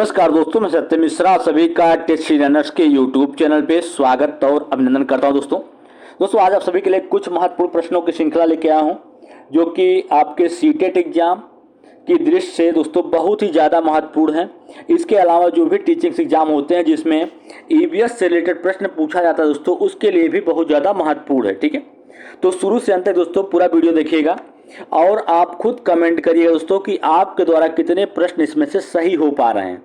नमस्कार दोस्तों, मैं सत्य मिश्रा सभी का टेक्सी रनर्स के यूट्यूब चैनल पे स्वागत और अभिनंदन करता हूं। दोस्तों आज आप सभी के लिए कुछ महत्वपूर्ण प्रश्नों की श्रृंखला लेके आया हूं जो कि आपके सीटेट एग्जाम की दृष्टि से दोस्तों बहुत ही ज़्यादा महत्वपूर्ण है। इसके अलावा जो भी टीचिंग एग्जाम होते हैं जिसमें ईवीएस से रिलेटेड प्रश्न पूछा जाता है दोस्तों, उसके लिए भी बहुत ज़्यादा महत्वपूर्ण है। ठीक है, तो शुरू से अंत तक दोस्तों पूरा वीडियो देखिएगा और आप खुद कमेंट करिएगा दोस्तों कि आपके द्वारा कितने प्रश्न इसमें से सही हो पा रहे हैं।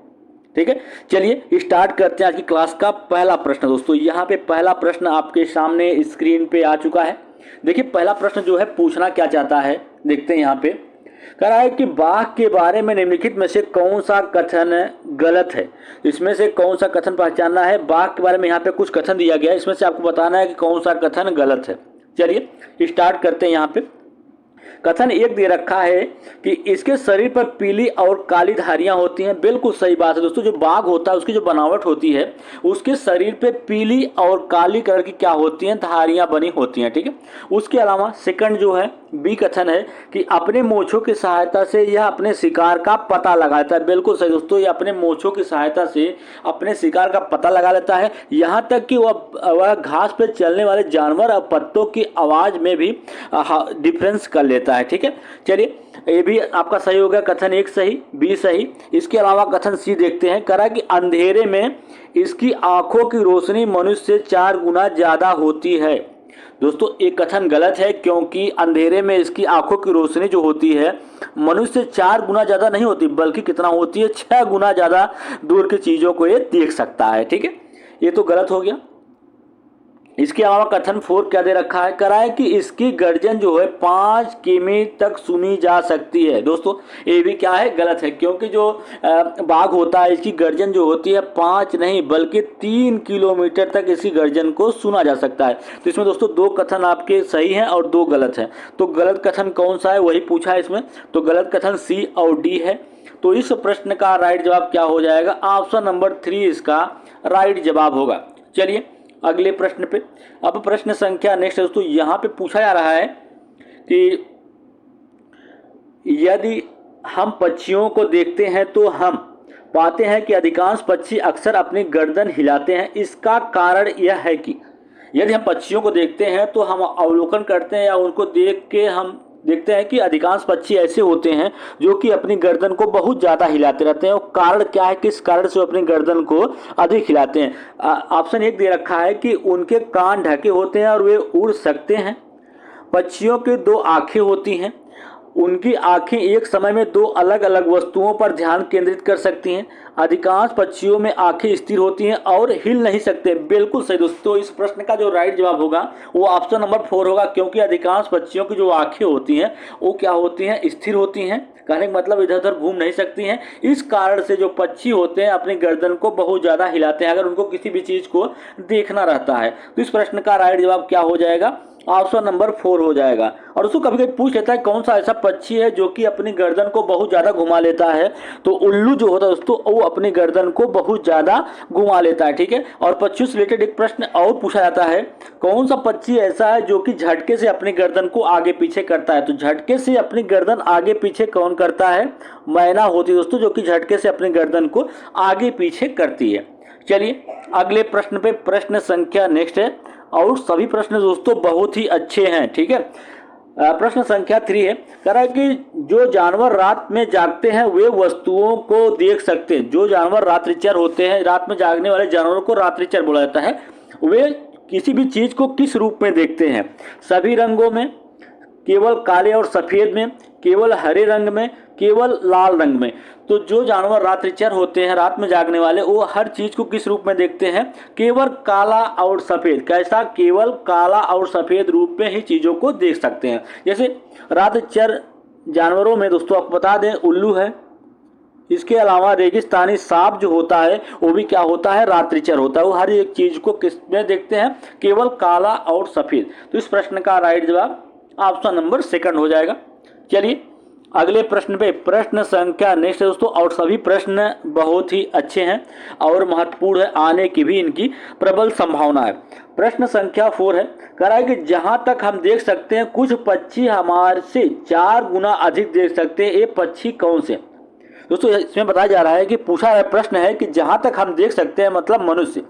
ठीक है, चलिए स्टार्ट करते हैं आज की क्लास का पहला प्रश्न। दोस्तों यहाँ पे पहला प्रश्न आपके सामने स्क्रीन पे आ चुका है। देखिए पहला प्रश्न जो है पूछना क्या चाहता है, देखते हैं। यहाँ पे कह रहा है कि बाघ के बारे में निम्नलिखित में से कौन सा कथन गलत है। इसमें से कौन सा कथन पहचानना है। बाघ के बारे में यहाँ पे कुछ कथन दिया गया है, इसमें से आपको बताना है कि कौन सा कथन गलत है। चलिए स्टार्ट करते हैं। यहाँ पे कथन एक दे रखा है कि इसके शरीर पर पीली और काली धारियां होती हैं। बिल्कुल सही बात है दोस्तों, जो बाघ होता है उसकी जो बनावट होती है उसके शरीर पे पीली और काली कलर की क्या होती हैं, धारियां बनी होती हैं। ठीक है, उसके अलावा सेकंड जो है बी कथन है कि अपने मूंछों की सहायता से यह अपने शिकार का पता लगाता है। बिल्कुल सही दोस्तों, ये अपने मूंछों की सहायता से अपने शिकार का पता लगा लेता है। यहाँ तक कि वह घास पे चलने वाले जानवर और पत्तों की आवाज़ में भी डिफरेंस कर लेता है। ठीक है, चलिए ये भी आपका सही हो गया। कथन एक सही, बी सही। इसके अलावा कथन सी देखते हैं। कह रहा है कि अंधेरे में इसकी आंखों की रोशनी मनुष्य से 4 गुना ज़्यादा होती है। दोस्तों एक कथन गलत है, क्योंकि अंधेरे में इसकी आंखों की रोशनी जो होती है मनुष्य से 4 गुना ज़्यादा नहीं होती, बल्कि कितना होती है, 6 गुना ज़्यादा दूर की चीज़ों को ये देख सकता है। ठीक है, ये तो गलत हो गया। इसके अलावा कथन 4 क्या दे रखा है। कह रहा है कि इसकी गर्जन जो है 5 किमी तक सुनी जा सकती है। दोस्तों ये भी क्या है, गलत है, क्योंकि जो बाघ होता है इसकी गर्जन जो होती है 5 नहीं बल्कि 3 किलोमीटर तक इसकी गर्जन को सुना जा सकता है। तो इसमें दोस्तों 2 कथन आपके सही हैं और 2 गलत हैं। तो गलत कथन कौन सा है वही पूछा है इसमें, तो गलत कथन सी और डी है। तो इस प्रश्न का राइट जवाब क्या हो जाएगा, ऑप्शन नंबर 3 इसका राइट जवाब होगा। चलिए अगले प्रश्न पे। अब प्रश्न संख्या नेक्स्ट दोस्तों यहाँ पे पूछा जा रहा है कि यदि हम पक्षियों को देखते हैं तो हम पाते हैं कि अधिकांश पक्षी अक्सर अपनी गर्दन हिलाते हैं। इसका कारण यह है कि यदि हम पक्षियों को देखते हैं तो हम अवलोकन करते हैं या उनको देख के हम देखते हैं कि अधिकांश पक्षी ऐसे होते हैं जो कि अपनी गर्दन को बहुत ज़्यादा हिलाते रहते हैं। और कारण क्या है, किस कारण से वो अपनी गर्दन को अधिक हिलाते हैं। ऑप्शन 1 दे रखा है कि उनके कान ढके होते हैं और वे उड़ सकते हैं। पक्षियों की 2 आंखें होती हैं, उनकी आंखें एक समय में 2 अलग अलग वस्तुओं पर ध्यान केंद्रित कर सकती हैं। अधिकांश पक्षियों में आंखें स्थिर होती हैं और हिल नहीं सकते। बिल्कुल सही दोस्तों, इस प्रश्न का जो राइट जवाब होगा वो ऑप्शन नंबर 4 होगा, क्योंकि अधिकांश पक्षियों की जो आंखें होती हैं वो क्या होती हैं, स्थिर होती हैं। कहने का मतलब इधर उधर घूम नहीं सकती हैं। इस कारण से जो पक्षी होते हैं अपनी गर्दन को बहुत ज़्यादा हिलाते हैं अगर उनको किसी भी चीज़ को देखना रहता है। तो इस प्रश्न का राइट जवाब क्या हो जाएगा, ऑप्शन नंबर 4 हो जाएगा। और उसको कभी कभी पूछ लेता है कौन सा ऐसा पक्षी है जो कि अपनी गर्दन को बहुत ज़्यादा घुमा लेता है, तो उल्लू जो होता है दोस्तों वो अपनी गर्दन को बहुत ज़्यादा घुमा लेता है। ठीक है, और पक्षियों से रिलेटेड एक प्रश्न और पूछा जाता है, कौन सा पक्षी ऐसा है जो कि झटके से अपनी गर्दन को आगे पीछे करता है। तो झटके से अपनी गर्दन आगे पीछे कौन करता है, मैना होती है दोस्तों, जो कि झटके से अपनी गर्दन को आगे पीछे करती है। चलिए अगले प्रश्न पे, प्रश्न संख्या नेक्स्ट है और सभी प्रश्न दोस्तों बहुत ही अच्छे हैं। ठीक है, प्रश्न संख्या 3 है। कह रहा है कि जो जानवर रात में जागते हैं वे वस्तुओं को देख सकते हैं। जो जानवर रात्रिचर होते हैं, रात में जागने वाले जानवरों को रात्रिचर बोला जाता है। वे किसी भी चीज़ को किस रूप में देखते हैं, सभी रंगों में, केवल काले और सफ़ेद में, केवल हरे रंग में, केवल लाल रंग में। तो जो जानवर रात्रिचर होते हैं, रात में जागने वाले, वो हर चीज़ को किस रूप में देखते हैं, केवल काला और सफ़ेद। कैसा, केवल काला और सफ़ेद रूप में ही चीज़ों को देख सकते हैं। जैसे रात्रिचर जानवरों में दोस्तों आपको बता दें उल्लू है। इसके अलावा रेगिस्तानी सांप जो होता है वो भी क्या होता है, रात्रिचर होता है। वो हर एक चीज़ को किस में देखते हैं, केवल काला और सफ़ेद। तो इस प्रश्न का राइट जवाब ऑप्शन नंबर 2 हो जाएगा। चलिए अगले प्रश्न पे, प्रश्न संख्या नेक्स्ट है दोस्तों और सभी प्रश्न बहुत ही अच्छे हैं और महत्वपूर्ण है, आने की भी इनकी प्रबल संभावना है। प्रश्न संख्या 4 है। कह रहा है कि जहां तक हम देख सकते हैं कुछ पक्षी हमारे से 4 गुना अधिक देख सकते हैं। ये पक्षी कौन से। दोस्तों इसमें बताया जा रहा है कि पूछा गया प्रश्न है कि जहाँ तक हम देख सकते हैं मतलब मनुष्य,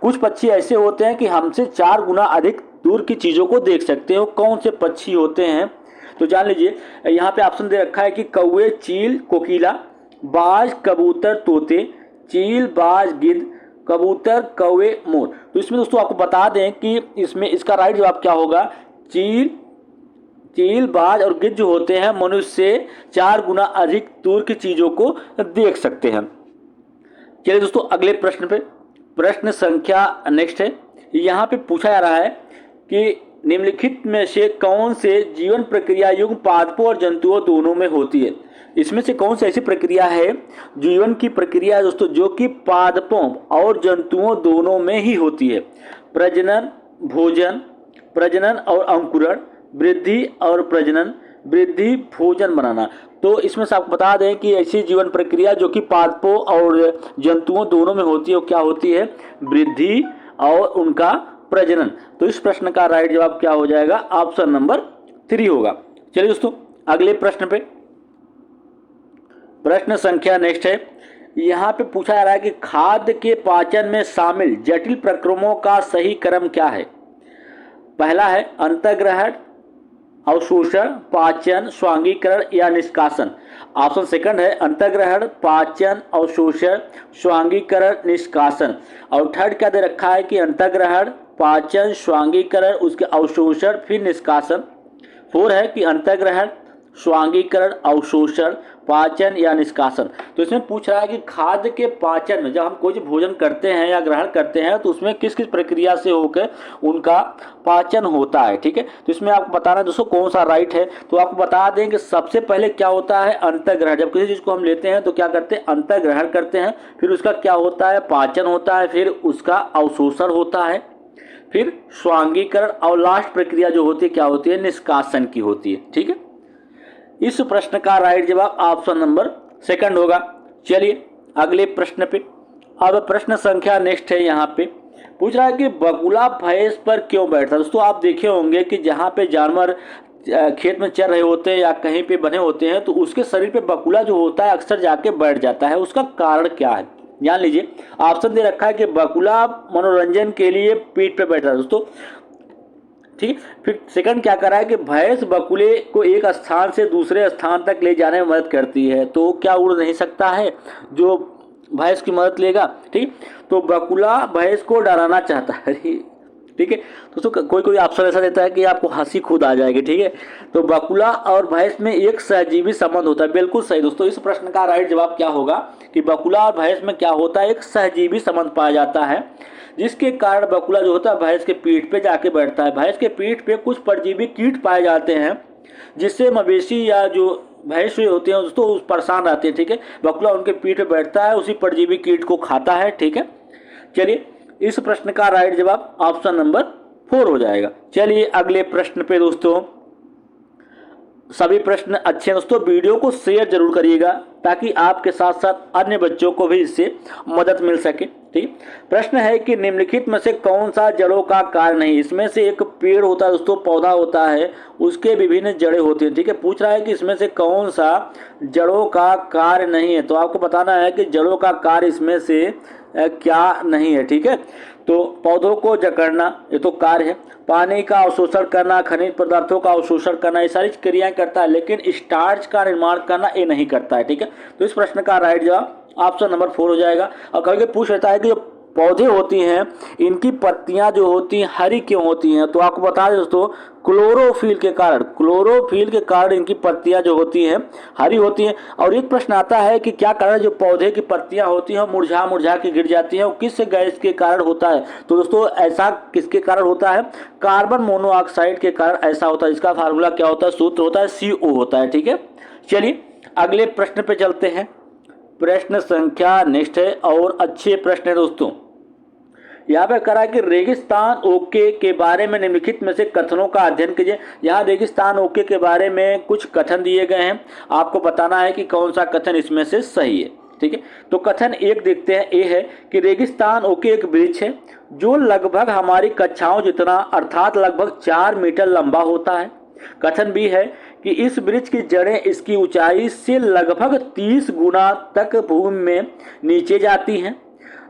कुछ पक्षी ऐसे होते हैं कि हमसे 4 गुना अधिक दूर की चीज़ों को देख सकते हैं। वो कौन से पक्षी होते हैं? तो जान लीजिए, यहाँ पे ऑप्शन दे रखा है कि कौवे, चील, कोकिला, बाज, कबूतर, तोते, चील, बाज, गिद्ध, कबूतर, कौवे, मोर। तो इसमें दोस्तों आपको बता दें कि इसमें इसका राइट जवाब क्या होगा? चील, बाज और गिद्ध जो होते हैं मनुष्य से 4 गुना अधिक दूर की चीज़ों को देख सकते हैं। चलिए दोस्तों अगले प्रश्न पे, प्रश्न संख्या नेक्स्ट है। यहाँ पे पूछा जा रहा है कि निम्नलिखित में से कौन से जीवन प्रक्रिया युग्म पादपों और जंतुओं दोनों में होती है? इसमें से कौन सी ऐसी प्रक्रिया है, जीवन की प्रक्रिया दोस्तों, जो कि पादपों और जंतुओं दोनों में ही होती है? प्रजनन, भोजन, प्रजनन और अंकुरण, वृद्धि और प्रजनन, वृद्धि, भोजन बनाना। तो इसमें से आपको बता दें कि ऐसी जीवन प्रक्रिया जो कि पादपों और जंतुओं दोनों में होती है, वो क्या होती है? वृद्धि और उनका प्रजनन। तो इस प्रश्न का राइट जवाब क्या हो जाएगा? ऑप्शन नंबर 3 होगा। चलिए दोस्तों अगले प्रश्न पे, प्रश्न संख्या नेक्स्ट है। यहाँ पे पूछा जा रहा है कि खाद्य के पाचन में शामिल जटिल प्रक्रमों का सही क्रम क्या है? पहला है अंतर्ग्रहण, अवशोषण, पाचन, स्वांगीकरण या निष्कासन। ऑप्शन सेकंड है अंतर्ग्रहण, पाचन, अवशोषण, स्वांगीकरण, निष्कासन। और थर्ड क्या दे रखा है कि अंतर्ग्रहण, पाचन, स्वांगीकरण, उसके अवशोषण, फिर निष्कासन। 4 है कि अंतर्ग्रहण, स्वांगीकरण, अवशोषण, पाचन या निष्कासन। तो इसमें पूछ रहा है कि खाद्य के पाचन में जब हम कोई भोजन करते हैं या ग्रहण करते हैं तो उसमें किस किस प्रक्रिया से होकर उनका पाचन होता है। ठीक है, तो इसमें आपको बताना है दोस्तों कौन सा राइट है। तो आपको बता दें कि सबसे पहले क्या होता है? अंतर्ग्रहण। जब किसी चीज़ को हम लेते हैं तो क्या करते हैं? अंतर्ग्रहण करते हैं, फिर उसका क्या होता है? पाचन होता है, फिर उसका अवशोषण होता है, फिर स्वांगीकरण और लास्ट प्रक्रिया जो होती है क्या होती है? निष्कासन की होती है। ठीक है, इस प्रश्न का राइट जवाब ऑप्शन नंबर सेकंड होगा। चलिए अगले प्रश्न पे, अब प्रश्न संख्या नेक्स्ट है। यहाँ पे पूछ रहा है कि बगुला भैंस पर क्यों बैठता है? दोस्तों आप देखे होंगे कि जहाँ पे जानवर खेत में चर रहे होते हैं या कहीं पे बने होते हैं तो उसके शरीर पे बगुला जो होता है अक्सर जाके बैठ जाता है। उसका कारण क्या है? जान लीजिए, ऑप्शन दे रखा है कि बगुला मनोरंजन के लिए पीठ पे बैठता है दोस्तों। ठीक, फिर सेकंड क्या कर रहा है कि भैंस बगुले को एक स्थान से दूसरे स्थान तक ले जाने में मदद करती है। तो क्या उड़ नहीं सकता है जो भैंस की मदद लेगा? ठीक, तो बगुला भैंस को डराना चाहता है। ठीक है दोस्तों, कोई कोई ऑप्शन ऐसा देता है कि आपको हंसी खुद आ जाएगी। ठीक है, तो बगुला और भैंस में एक सहजीवी संबंध होता है। बिल्कुल सही दोस्तों, इस प्रश्न का राइट जवाब क्या होगा कि बगुला और भैंस में क्या होता है? एक सहजीवी संबंध पाया जाता है, जिसके कारण बगुला जो होता है भैंस के पीठ पे जाके बैठता है। भैंस के पीठ पे कुछ परजीवी कीट पाए जाते हैं जिससे मवेशी या जो भैंस होते हैं दोस्तों उस परेशान रहते हैं। ठीक है, बगुला उनके पीठ पे बैठता है, उसी परजीवी कीट को खाता है। ठीक है, चलिए इस प्रश्न का राइट जवाब ऑप्शन नंबर 4 हो जाएगा। चलिए अगले प्रश्न पे दोस्तों, सभी प्रश्न अच्छे हैं दोस्तों, वीडियो को शेयर जरूर करिएगा ताकि आपके साथ साथ अन्य बच्चों को भी इससे मदद मिल सके। ठीक, प्रश्न है कि निम्नलिखित में से कौन सा जड़ों का कार्य नहीं? इसमें से एक पेड़ होता है दोस्तों, पौधा होता है, उसके विभिन्न जड़ें होती हैं। ठीक है, पूछ रहा है कि इसमें से कौन सा जड़ों का कार्य नहीं है? तो आपको बताना है कि जड़ों का कार्य इसमें से क्या नहीं है। ठीक है, तो पौधों को जकड़ना ये तो कार्य है, पानी का अवशोषण करना, खनिज पदार्थों का अवशोषण करना, ये सारी क्रियाएं करता है, लेकिन स्टार्च का निर्माण करना ये नहीं करता है। ठीक है, तो इस प्रश्न का राइट जवाब ऑप्शन नंबर 4 हो जाएगा। और कभी कभी पूछ लेता है कि जो पौधे होती हैं इनकी पत्तियां जो होती हैं हरी क्यों होती हैं? तो आपको बता दें दोस्तों, क्लोरोफिल के कारण इनकी पत्तियां जो होती हैं हरी होती हैं। और एक प्रश्न आता है कि क्या कारण जो पौधे की पत्तियां होती हैं मुरझा मुरझा के गिर जाती हैं, वो किस गैस के कारण होता है? तो दोस्तों ऐसा किसके कारण होता है? कार्बन मोनोऑक्साइड के कारण ऐसा होता है, जिसका फार्मूला क्या होता है? सूत्र होता है CO होता है। ठीक है, चलिए अगले प्रश्न पे चलते हैं। प्रश्न संख्या नेक्स्ट है और अच्छे प्रश्न है दोस्तों। यहाँ पे करा कि रेगिस्तान ओके के बारे में निम्नलिखित में से कथनों का अध्ययन कीजिए। यहाँ रेगिस्तान ओके के बारे में कुछ कथन दिए गए हैं, आपको बताना है कि कौन सा कथन इसमें से सही है। ठीक है, तो कथन 1 देखते हैं। ए है कि रेगिस्तान ओके एक वृक्ष है जो लगभग हमारी कक्षाओं जितना अर्थात लगभग 4 मीटर लंबा होता है। कथन B है कि इस वृक्ष की जड़ें इसकी ऊंचाई से लगभग 30 गुना तक भूमि में नीचे जाती हैं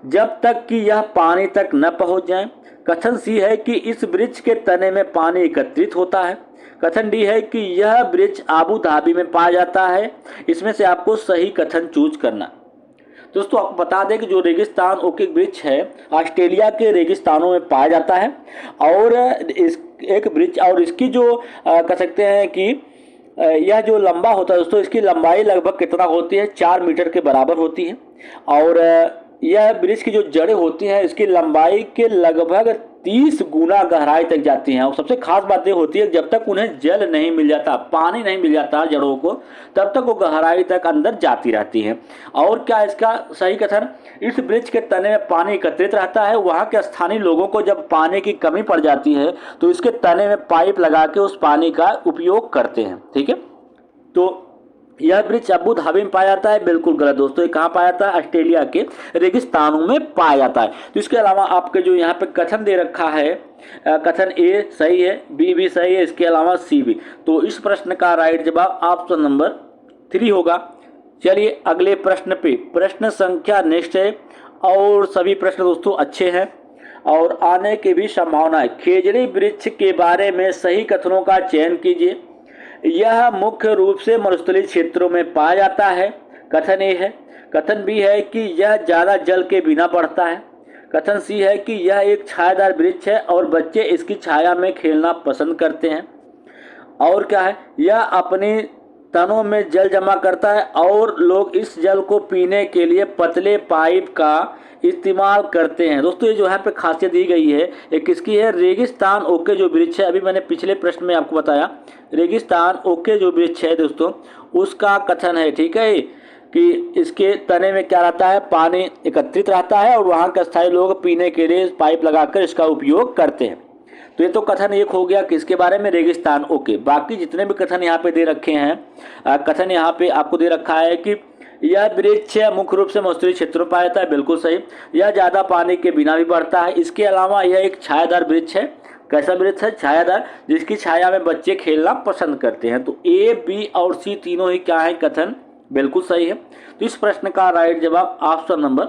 जब तक कि यह पानी तक न पहुंच जाए। कथन सी है कि इस वृक्ष के तने में पानी एकत्रित होता है। कथन डी है कि यह वृक्ष आबू धाबी में पाया जाता है। इसमें से आपको सही कथन चूज करना। दोस्तों आपको बता दें कि जो रेगिस्तान ओक वृक्ष है ऑस्ट्रेलिया के रेगिस्तानों में पाया जाता है और इस एक वृक्ष और इसकी जो कह सकते हैं कि यह जो लंबा होता है दोस्तों, इसकी लंबाई लगभग कितना होती है, 4 मीटर के बराबर होती है। और यह वृक्ष की जो जड़ें होती हैं इसकी लंबाई के लगभग 30 गुना गहराई तक जाती हैं। और सबसे खास बात यह होती है जब तक उन्हें जल नहीं मिल जाता, पानी नहीं मिल जाता जड़ों को, तब तक वो गहराई तक अंदर जाती रहती हैं। और क्या इसका सही कथन, इस वृक्ष के तने में पानी एकत्रित रहता है। वहाँ के स्थानीय लोगों को जब पानी की कमी पड़ जाती है तो इसके तने में पाइप लगा के उस पानी का उपयोग करते हैं। ठीक है, तो यह वृक्ष आबू धाबी में पाया जाता है, बिल्कुल गलत दोस्तों। ये कहाँ पाया जाता है, ऑस्ट्रेलिया के रेगिस्तानों में पाया जाता है। तो इसके अलावा आपके जो यहाँ पे कथन दे रखा है, कथन ए सही है, बी भी सही है, इसके अलावा सी भी। तो इस प्रश्न का राइट जवाब ऑप्शन नंबर 3 होगा। चलिए अगले प्रश्न पे, प्रश्न संख्या नेक्स्ट है और सभी प्रश्न दोस्तों अच्छे हैं और आने की भी संभावना है। खेजड़ी वृक्ष के बारे में सही कथनों का चयन कीजिए। यह मुख्य रूप से मरुस्थलीय क्षेत्रों में पाया जाता है, कथन ए है। कथन बी है कि यह ज़्यादा जल के बिना बढ़ता है। कथन सी है कि यह एक छायादार वृक्ष है और बच्चे इसकी छाया में खेलना पसंद करते हैं। और क्या है, यह अपने तनों में जल जमा करता है और लोग इस जल को पीने के लिए पतले पाइप का इस्तेमाल करते हैं। दोस्तों ये जो यहाँ पे खासियत दी गई है ये किसकी है, रेगिस्तान ओके जो वृक्ष है, अभी मैंने पिछले प्रश्न में आपको बताया रेगिस्तान ओके जो वृक्ष है दोस्तों उसका कथन है। ठीक है, कि इसके तने में क्या रहता है, पानी एकत्रित रहता है और वहाँ के स्थायी लोग पीने के लिए पाइप लगाकर इसका उपयोग करते हैं। तो ये तो कथन एक हो गया किसके बारे में, रेगिस्तान ओके। बाकी जितने भी कथन यहाँ पे दे रखे हैं, कथन यहाँ पे आपको दे रखा है कि यह वृक्ष मुख्य रूप से मरुस्थलीय क्षेत्रों में पाया जाता है, बिल्कुल सही। यह ज़्यादा पानी के बिना भी बढ़ता है। इसके अलावा यह एक छायादार वृक्ष है। कैसा वृक्ष है, छायादार, जिसकी छाया में बच्चे खेलना पसंद करते हैं। तो ए, बी और सी तीनों ही क्या है, कथन बिल्कुल सही है। तो इस प्रश्न का राइट जवाब ऑप्शन नंबर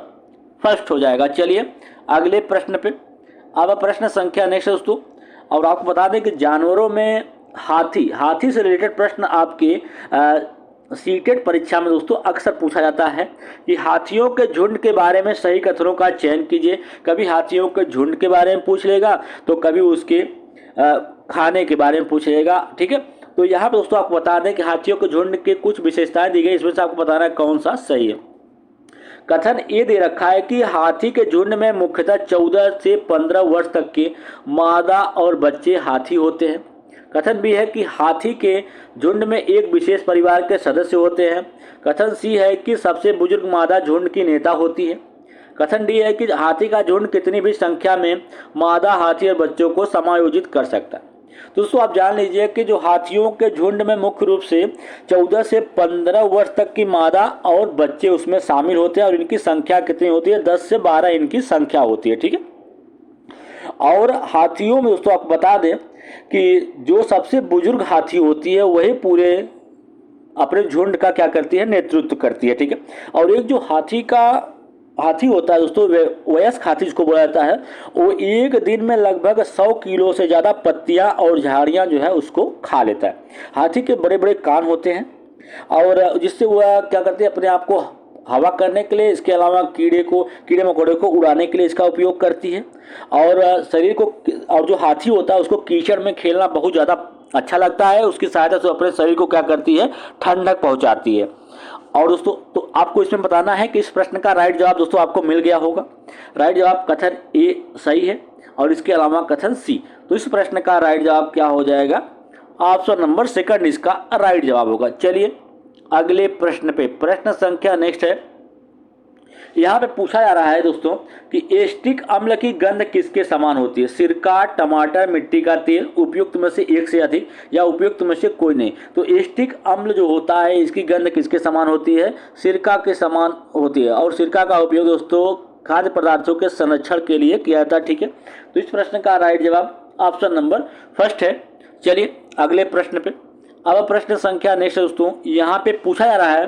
फर्स्ट हो जाएगा। चलिए अगले प्रश्न पे, अब प्रश्न संख्या नेक्स्ट दोस्तों। और आपको बता दें कि जानवरों में हाथी से रिलेटेड प्रश्न आपके सीटेट परीक्षा में दोस्तों अक्सर पूछा जाता है कि हाथियों के झुंड के बारे में सही कथनों का चयन कीजिए। कभी हाथियों के झुंड के बारे में पूछ लेगा तो कभी उसके खाने के बारे में पूछ लेगा। ठीक है, तो यहाँ पर दोस्तों आपको बता दें कि हाथियों के झुंड के कुछ विशेषताएं दी गई, इसमें से आपको बताना है कौन सा सही है। कथन ये दे रखा है कि हाथी के झुंड में मुख्यतः 14 से 15 वर्ष तक के मादा और बच्चे हाथी होते हैं। कथन भी है कि हाथी के झुंड में एक विशेष परिवार के सदस्य होते हैं। कथन सी है कि सबसे बुजुर्ग मादा झुंड की नेता होती है। कथन डी है कि हाथी का झुंड कितनी भी संख्या में मादा हाथी और बच्चों को समायोजित कर सकता है। दोस्तों आप जान लीजिए कि जो हाथियों के झुंड में मुख्य रूप से 14 से 15 वर्ष तक की मादा और बच्चे उसमें शामिल होते हैं और इनकी संख्या कितनी होती है, 10 से 12 इनकी संख्या होती है। ठीक है, और हाथियों में दोस्तों आपको बता दें कि जो सबसे बुजुर्ग हाथी होती है वही पूरे अपने झुंड का क्या करती है, नेतृत्व करती है। ठीक है, और एक जो हाथी होता है दोस्तों, वयस्क हाथी जिसको बोला जाता है, वो एक दिन में लगभग 100 किलो से ज़्यादा पत्तियां और झाड़ियां जो है उसको खा लेता है। हाथी के बड़े बड़े कान होते हैं और जिससे वह क्या करते हैं, अपने आप को हवा करने के लिए, इसके अलावा कीड़े मकोड़े को उड़ाने के लिए इसका उपयोग करती है। और शरीर को, और जो हाथी होता है उसको कीचड़ में खेलना बहुत ज़्यादा अच्छा लगता है। उसकी सहायता से अपने शरीर को क्या करती है, ठंडक पहुंचाती है। और दोस्तों तो आपको इसमें बताना है कि इस प्रश्न का राइट जवाब दोस्तों आपको मिल गया होगा। राइट जवाब कथन ए सही है और इसके अलावा कथन सी। तो इस प्रश्न का राइट जवाब क्या हो जाएगा, ऑप्शन नंबर सेकंड इसका राइट जवाब होगा। चलिए अगले प्रश्न पे, प्रश्न संख्या नेक्स्ट है। यहाँ पे पूछा जा रहा है दोस्तों कि एस्टिक अम्ल की गंध किसके समान होती है, सिरका, टमाटर, मिट्टी का तेल, उपयुक्त में से एक से अधिक या उपयुक्त में से कोई नहीं। तो एस्टिक अम्ल जो होता है इसकी गंध किसके समान होती है, सिरका के समान होती है। और सिरका का उपयोग दोस्तों खाद्य पदार्थों के संरक्षण के लिए किया जाता है। ठीक है, तो इस प्रश्न का राइट जवाब ऑप्शन नंबर फर्स्ट है। चलिए अगले प्रश्न पे, अब प्रश्न संख्या नेक्स्ट दोस्तों, यहाँ पे पूछा जा रहा है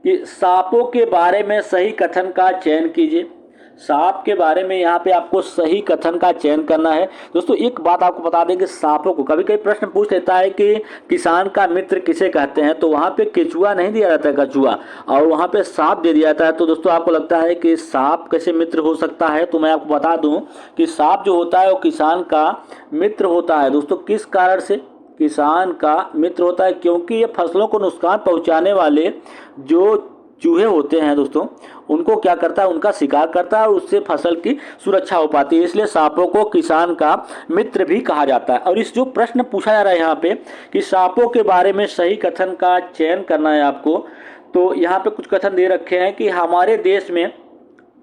कि सांपों के बारे में सही कथन का चयन कीजिए। सांप के बारे में यहाँ पे आपको सही कथन का चयन करना है। दोस्तों एक बात आपको बता दें कि सांपों को कभी कभी प्रश्न पूछ लेता है कि किसान का मित्र किसे कहते हैं, तो वहाँ पे केचुआ नहीं दिया जाता है, कछुआ, और वहाँ पे सांप दे दिया जाता है। तो दोस्तों आपको लगता है कि सांप कैसे मित्र हो सकता है, तो मैं आपको बता दूँ कि सांप जो होता है वो किसान का मित्र होता है। दोस्तों किस कारण से किसान का मित्र होता है? क्योंकि ये फसलों को नुकसान पहुंचाने वाले जो चूहे होते हैं दोस्तों, उनको क्या करता है, उनका शिकार करता है और उससे फसल की सुरक्षा हो पाती है। इसलिए सांपों को किसान का मित्र भी कहा जाता है। और इस जो प्रश्न पूछा जा रहा है यहाँ पे कि सांपों के बारे में सही कथन का चयन करना है आपको, तो यहाँ पे कुछ कथन दे रखे हैं कि हमारे देश में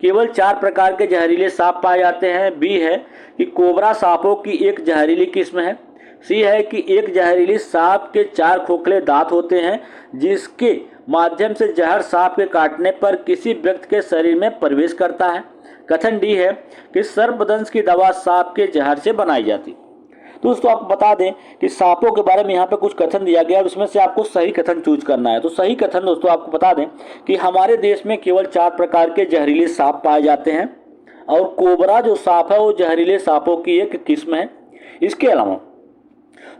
केवल 4 प्रकार के जहरीले सांप पाए जाते हैं। बी है कि कोबरा सांपों की एक जहरीली किस्म है। सी है कि एक जहरीली सांप के 4 खोखले दांत होते हैं जिसके माध्यम से जहर सांप के काटने पर किसी व्यक्ति के शरीर में प्रवेश करता है। कथन डी है कि सर्पदंश की दवा सांप के जहर से बनाई जाती। तो दोस्तों आपको बता दें कि सांपों के बारे में यहाँ पे कुछ कथन दिया गया और उसमें से आपको सही कथन चूज करना है। तो सही कथन दोस्तों आपको बता दें कि हमारे देश में केवल 4 प्रकार के जहरीले सांप पाए जाते हैं और कोबरा जो सांप है वो जहरीले सांपों की एक किस्म है। इसके अलावा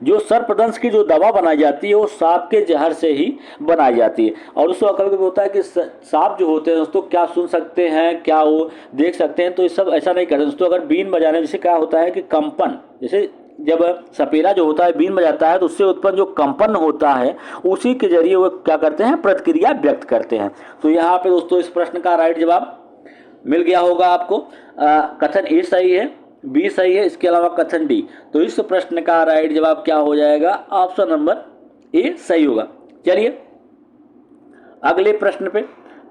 जो सर्पदंश की जो दवा बनाई जाती है वो सांप के जहर से ही बनाई जाती है। और उसको कभी कभी होता है कि सांप जो होते हैं दोस्तों क्या सुन सकते हैं, क्या वो देख सकते हैं, तो ये सब ऐसा नहीं करते दोस्तों। अगर बीन बजाने जैसे क्या होता है कि कंपन, जैसे जब सपेरा जो होता है बीन बजाता है तो उससे उत्पन्न जो कंपन होता है उसी के जरिए वो क्या करते हैं, प्रतिक्रिया व्यक्त करते हैं। तो यहाँ पे दोस्तों इस प्रश्न का राइट जवाब मिल गया होगा आपको। कथन ए सही है, बी सही है, इसके अलावा कथन डी। तो इस प्रश्न का राइट जवाब क्या हो जाएगा, ऑप्शन नंबर ए सही होगा। चलिए अगले प्रश्न पे।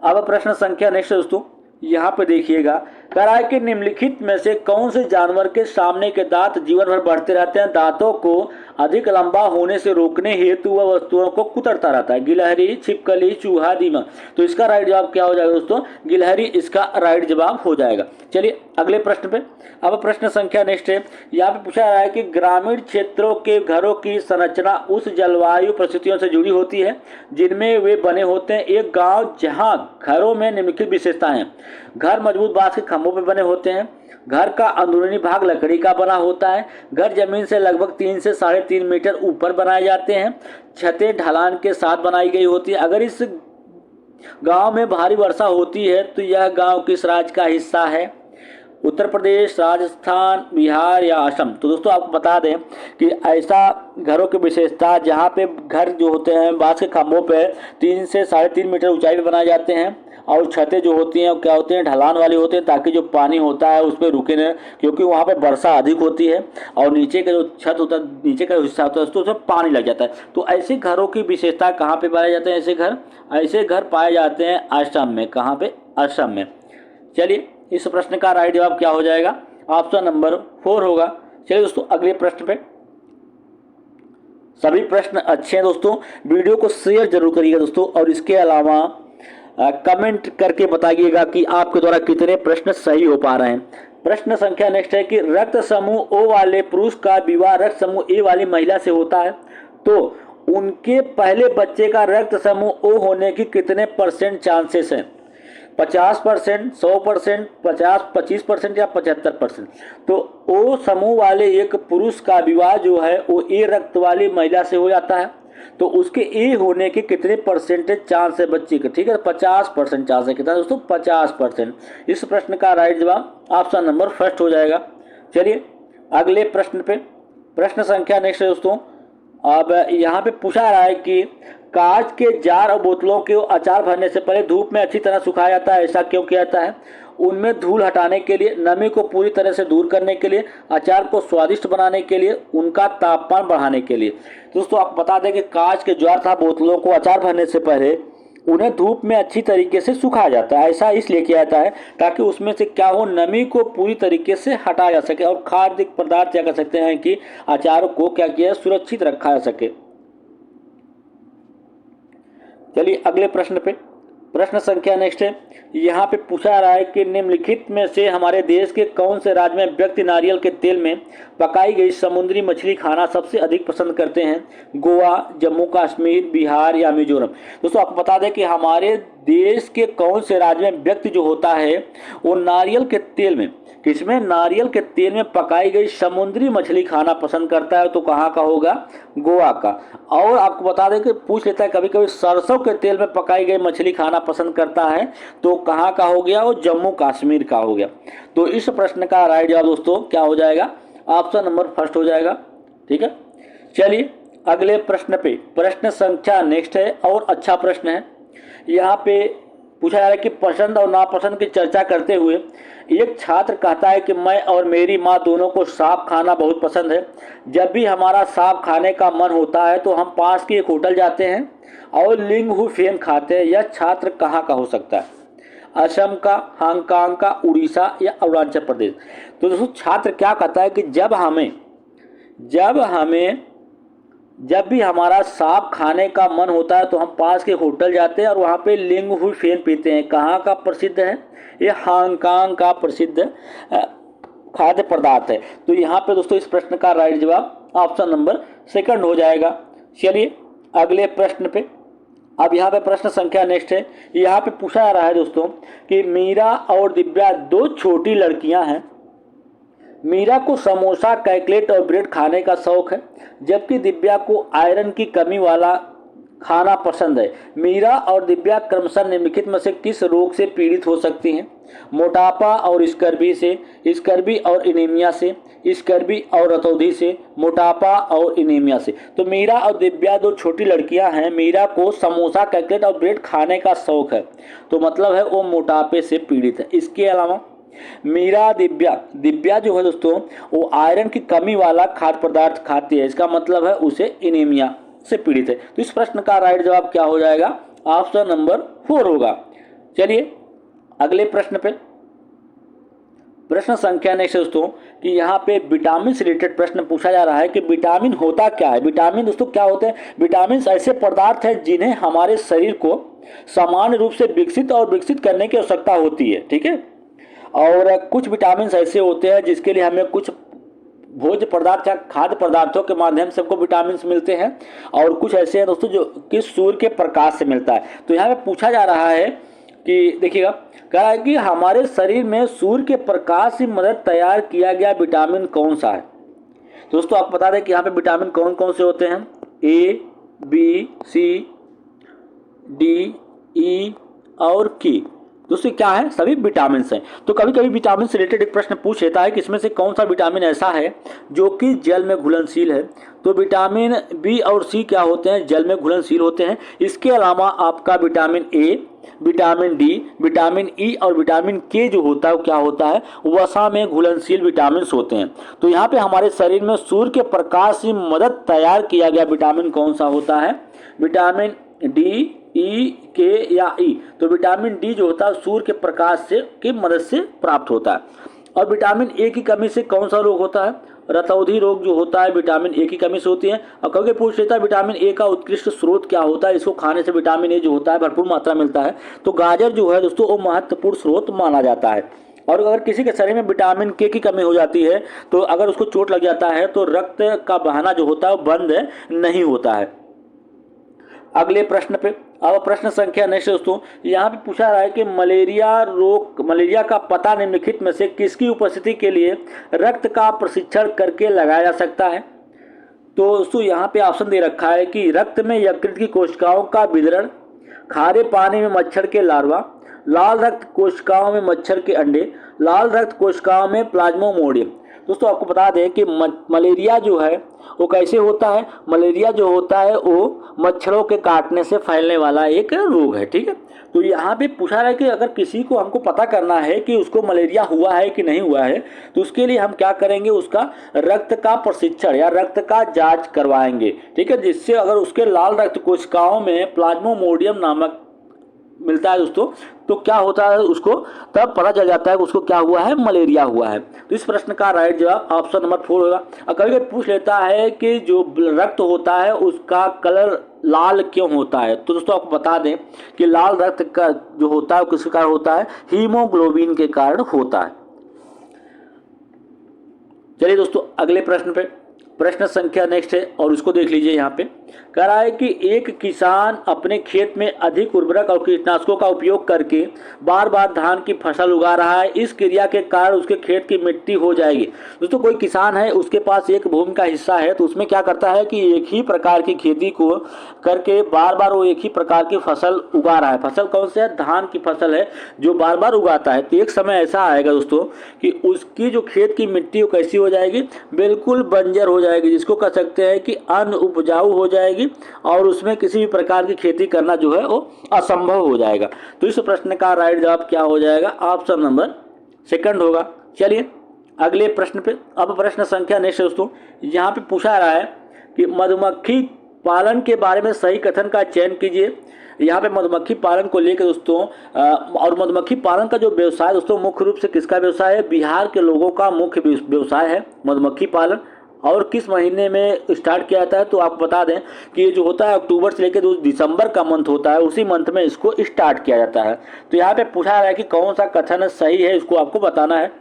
अब प्रश्न संख्या नेक्स्ट दोस्तों, यहाँ पे देखिएगा, कराए कि निम्नलिखित में से कौन से जानवर के सामने के दांत जीवन भर बढ़ते रहते हैं? दांतों को अधिक लंबा होने से रोकने हेतु वह वस्तुओं को कुतरता रहता है। गिलहरी, छिपकली, चूहा, दीमक। तो इसका राइट जवाब क्या हो जाएगा दोस्तों, गिलहरी इसका राइट जवाब हो जाएगा। चलिए अगले प्रश्न पे। अब प्रश्न संख्या नेक्स्ट है, यहाँ पे पूछा रहा है कि ग्रामीण क्षेत्रों के घरों की संरचना उस जलवायु परिस्थितियों से जुड़ी होती है जिनमें वे बने होते हैं। एक गांव जहां घरों में निम्नलिखित विशेषताएं हैं। घर मजबूत बांस के खंभों पर बने होते हैं। घर का अंदरूनी भाग लकड़ी का बना होता है। घर जमीन से लगभग 3 से 3.5 मीटर ऊपर बनाए जाते हैं। छतें ढलान के साथ बनाई गई होती है। अगर इस गांव में भारी वर्षा होती है तो यह गांव किस राज्य का हिस्सा है? उत्तर प्रदेश, राजस्थान, बिहार या असम। तो दोस्तों आपको बता दें कि ऐसा घरों की विशेषता जहाँ पे घर जो होते हैं बांस के खंभों पे 3 से 3.5 मीटर ऊंचाई पे बनाए जाते हैं और छतें जो होती हैं वो क्या होती हैं, ढलान वाली होती हैं ताकि जो पानी होता है उस पर रुके न, क्योंकि वहाँ पे वर्षा अधिक होती है और नीचे का जो छत होता है, नीचे का हिस्सा होता है तो उसमें पानी लग जाता है। तो ऐसे घरों की विशेषता कहाँ पे पाए जाते हैं? ऐसे घर पाए जाते हैं असम में। कहाँ पे? असम में। चलिए इस प्रश्न का राइट जवाब क्या हो जाएगा, ऑप्शन नंबर 4 होगा। चलिए दोस्तों अगले प्रश्न पे। सभी प्रश्न अच्छे हैं दोस्तों, वीडियो को शेयर जरूर करिएगा दोस्तों और इसके अलावा कमेंट करके बताइएगा कि आपके द्वारा कितने प्रश्न सही हो पा रहे हैं। प्रश्न संख्या नेक्स्ट है कि रक्त समूह ओ वाले पुरुष का विवाह रक्त समूह ए वाली महिला से होता है तो उनके पहले बच्चे का रक्त समूह ओ होने की कितने % चांसेस हैं? 50%, 100%, 25% या 75%। तो ओ समूह वाले एक पुरुष का विवाह जो है वो ए रक्त वाली महिला से हो जाता है तो उसके ए होने के कितने % चांस है बच्चे के? ठीक है, 50% चांस है। कितना दोस्तों? 50%। इस प्रश्न का राइट जवाब ऑप्शन नंबर फर्स्ट हो जाएगा। चलिए अगले प्रश्न पे। प्रश्न संख्या नेक्स्ट है दोस्तों, अब यहाँ पे पूछा रहा है कि कांच के जार और बोतलों के अचार भरने से पहले धूप में अच्छी तरह सुखाया जाता है। ऐसा क्यों किया जाता है? उनमें धूल हटाने के लिए, नमी को पूरी तरह से दूर करने के लिए, अचार को स्वादिष्ट बनाने के लिए, उनका तापमान बढ़ाने के लिए। दोस्तों आपको बता दें कि कांच के जार तथा बोतलों को अचार भरने से पहले उन्हें धूप में अच्छी तरीके से सुखाया जाता है। ऐसा इसलिए किया जाता है ताकि उसमें से क्या हो, नमी को पूरी तरीके से हटाया जा सके और खाद्य पदार्थ क्या कर सकते हैं कि अचार को क्या किया सुरक्षित रखा जा सके। चलिए अगले प्रश्न पे। प्रश्न संख्या नेक्स्ट है, यहाँ पे पूछा जा रहा है कि निम्नलिखित में से हमारे देश के कौन से राज्य में व्यक्ति नारियल के तेल में पकाई गई समुद्री मछली खाना सबसे अधिक पसंद करते हैं? गोवा, जम्मू कश्मीर, बिहार या मिजोरम। दोस्तों आपको बता दें कि हमारे देश के कौन से राज्य में व्यक्ति जो होता है वो नारियल के तेल में, किसमें, नारियल के तेल में पकाई गई समुद्री मछली खाना पसंद करता है, तो कहाँ का होगा? गोवा का। और आपको बता दें कि पूछ लेता है कभी कभी सरसों के तेल में पकाई गई मछली खाना पसंद करता है, तो कहाँ का हो गया? वो जम्मू कश्मीर का हो गया। तो इस प्रश्न का राइट जवाब दोस्तों क्या हो जाएगा? ऑप्शन नंबर फर्स्ट हो जाएगा। ठीक है, चलिए अगले प्रश्न पे, प्रश्न संख्या नेक्स्ट है और अच्छा प्रश्न है। यहाँ पे पूछा जा रहा है कि पसंद और नापसंद की चर्चा करते हुए एक छात्र कहता है कि मैं और मेरी माँ दोनों को सांप खाना बहुत पसंद है। जब भी हमारा सांप खाने का मन होता है तो हम पास के एक होटल जाते हैं और लिंगहू फेन खाते हैं। यह छात्र कहाँ का हो सकता है? असम का, हांगकांग का, उड़ीसा या अरुणाचल प्रदेश। तो दोस्तों छात्र क्या कहता है कि जब भी हमारा सांप खाने का मन होता है तो हम पास के होटल जाते हैं और वहाँ पे लिंगहू फेन पीते हैं। कहाँ का प्रसिद्ध है? ये हांगकांग का प्रसिद्ध खाद्य पदार्थ है। तो यहाँ पे दोस्तों इस प्रश्न का राइट जवाब ऑप्शन नंबर सेकंड हो जाएगा। चलिए अगले प्रश्न पे, अब यहाँ पे प्रश्न संख्या नेक्स्ट है। यहाँ पे पूछा जा रहा है दोस्तों कि मीरा और दिव्या दो छोटी लड़कियाँ हैं। मीरा को समोसा, कटलेट और ब्रेड खाने का शौक है, जबकि दिव्या को आयरन की कमी वाला खाना पसंद है। मीरा और दिव्या क्रमशः निम्नलिखित में से किस रोग से पीड़ित हो सकती हैं? मोटापा और स्कर्वी से, स्कर्वी और एनीमिया से, स्कर्वी और रतौंधी से, मोटापा और एनीमिया से। तो मीरा और दिव्या दो छोटी लड़कियां हैं। मीरा को समोसा, कटलेट और ब्रेड खाने का शौक है, तो मतलब है वो मोटापे से पीड़ित है। इसके अलावा मीरा, दिव्या जो है दोस्तों वो आयरन की कमी वाला खाद्य पदार्थ खाती है, इसका मतलब है उसे एनीमिया से पीड़ित है। तो इस प्रश्न का राइट जवाब क्या हो जाएगा? ऑप्शन नंबर 4 होगा। चलिए अगले प्रश्न पे, प्रश्न संख्या नेक्स्ट दोस्तों कि यहाँ पे विटामिन से रिलेटेड प्रश्न पूछा जा रहा है कि विटामिन होता क्या है? विटामिन दोस्तों क्या होते हैं? विटामिन ऐसे पदार्थ हैं जिन्हें हमारे शरीर को सामान्य रूप से विकसित करने की आवश्यकता होती है। ठीक है, और कुछ विटामिन ऐसे होते हैं जिसके लिए हमें कुछ भोज्य पदार्थ या खाद्य पदार्थों के माध्यम से हमको विटामिन मिलते हैं, और कुछ ऐसे हैं दोस्तों जो कि सूर्य के प्रकाश से मिलता है। तो यहाँ पे पूछा जा रहा है कि देखिएगा, कह रहा है कि हमारे शरीर में सूर्य के प्रकाश से मदद तैयार किया गया विटामिन कौन सा है? दोस्तों आपको बता दें कि यहाँ पे विटामिन कौन कौन से होते हैं? ए, बी, सी, डी, ई और के। दोस्तों क्या है? सभी विटामिन हैं। तो कभी कभी विटामिन से रिलेटेड एक प्रश्न पूछ लेता है कि इसमें से कौन सा विटामिन ऐसा है जो कि जल में घुलनशील है? तो विटामिन बी और सी क्या होते हैं? जल में घुलनशील होते हैं। इसके अलावा आपका vitamin A, vitamin D, vitamin E और विटामिन के जो होता है वो क्या होता है? वसा में घुलनशील विटामिन होते हैं। तो यहाँ पे हमारे शरीर में सूर्य के प्रकाश से मदद तैयार किया गया विटामिन कौन सा होता है? विटामिन डी, ई, के या ई। तो विटामिन डी जो होता है सूर्य के प्रकाश से की मदद से प्राप्त होता है। और विटामिन ए की कमी से कौन सा रोग होता है? रतौंधी रोग जो होता है विटामिन ए की कमी से होती है। और कभी पूछ लेता है विटामिन ए का उत्कृष्ट स्रोत क्या होता है? इसको खाने से विटामिन ए जो होता है भरपूर मात्रा मिलता है। तो गाजर जो है दोस्तों वो महत्वपूर्ण स्रोत माना जाता है। और अगर किसी के शरीर में विटामिन के की कमी हो जाती है तो अगर उसको चोट लग जाता है तो रक्त का बहाना जो होता है वो बंद नहीं होता है। अगले प्रश्न पे, अब प्रश्न संख्या नेक्स्ट दोस्तों यहाँ पे पूछा रहा है कि मलेरिया का पता निम्नलिखित में से किसकी उपस्थिति के लिए रक्त का परीक्षण करके लगाया जा सकता है? तो दोस्तों यहाँ पे ऑप्शन दे रखा है कि रक्त में यकृत की कोशिकाओं का वितरण, खारे पानी में मच्छर के लार्वा, लाल रक्त कोशिकाओं में मच्छर के अंडे, लाल रक्त कोशिकाओं में प्लाज्मोडियम। दोस्तों आपको बता दें कि मलेरिया जो है वो कैसे होता है? मलेरिया जो होता है वो मच्छरों के काटने से फैलने वाला एक रोग है। ठीक है, तो यहाँ पे पूछा रहा है कि अगर किसी को हमको पता करना है कि उसको मलेरिया हुआ है कि नहीं हुआ है तो उसके लिए हम क्या करेंगे? उसका रक्त का परीक्षण या रक्त का जांच करवाएंगे। ठीक है, जिससे अगर उसके लाल रक्त कोशिकाओं में प्लाज्मोडियम नामक मिलता है दोस्तों, तो क्या होता है उसको, तब पता चल जाता है कि उसको क्या हुआ है, मलेरिया हुआ है। तो इस प्रश्न का राइट जवाब ऑप्शन नंबर 4 होगा। और कभी कभी पूछ लेता है कि जो रक्त होता है उसका कलर लाल क्यों होता है, तो दोस्तों आपको बता दें कि लाल रक्त का जो होता है किसके कारण होता है, हीमोग्लोबिन के कारण होता है। चलिए दोस्तों अगले प्रश्न पे, प्रश्न संख्या नेक्स्ट है और उसको देख लीजिए। यहाँ पे कह रहा है कि एक किसान अपने खेत में अधिक उर्वरक और कीटनाशकों का उपयोग करके बार बार धान की फसल उगा रहा है, इस क्रिया के कारण उसके खेत की मिट्टी हो जाएगी। दोस्तों कोई किसान है, उसके पास एक भूमि का हिस्सा है, तो उसमें क्या करता है कि एक ही प्रकार की खेती को करके बार बार वो एक ही प्रकार की फसल उगा रहा है। फसल कौन सी है, धान की फसल है जो बार बार उगाता है। तो एक समय ऐसा आएगा दोस्तों कि उसकी जो खेत की मिट्टी वो कैसी हो जाएगी, बिल्कुल बंजर हो जाएगी, जिसको कह सकते हैं कि अनउपजाऊ हो जाएगी और उसमें किसी भी प्रकार की खेती करना जो है वो असंभव हो जाएगा। तो इस प्रश्न का राइट जवाब क्या हो जाएगा, ऑप्शन नंबर सेकंड होगा। चलिए अगले प्रश्न पे, अब प्रश्न संख्या नेक्स्ट दोस्तों, यहाँ पे पूछा रहा है कि मधुमक्खी पालन के बारे में सही कथन का चयन कीजिए। यहाँ पे मधुमक्खी पालन को लेकर दोस्तों और मधुमक्खी पालन का जो व्यवसाय दोस्तों मुख्य रूप से किसका व्यवसाय है, बिहार के लोगों का मुख्य व्यवसाय है मधुमक्खी पालन। और किस महीने में स्टार्ट किया जाता है, तो आपको बता दें कि ये जो होता है अक्टूबर से लेकर जो दिसंबर का मंथ होता है, उसी मंथ में इसको स्टार्ट किया जाता है। तो यहाँ पे पूछा रहा है कि कौन सा कथन सही है, इसको आपको बताना है।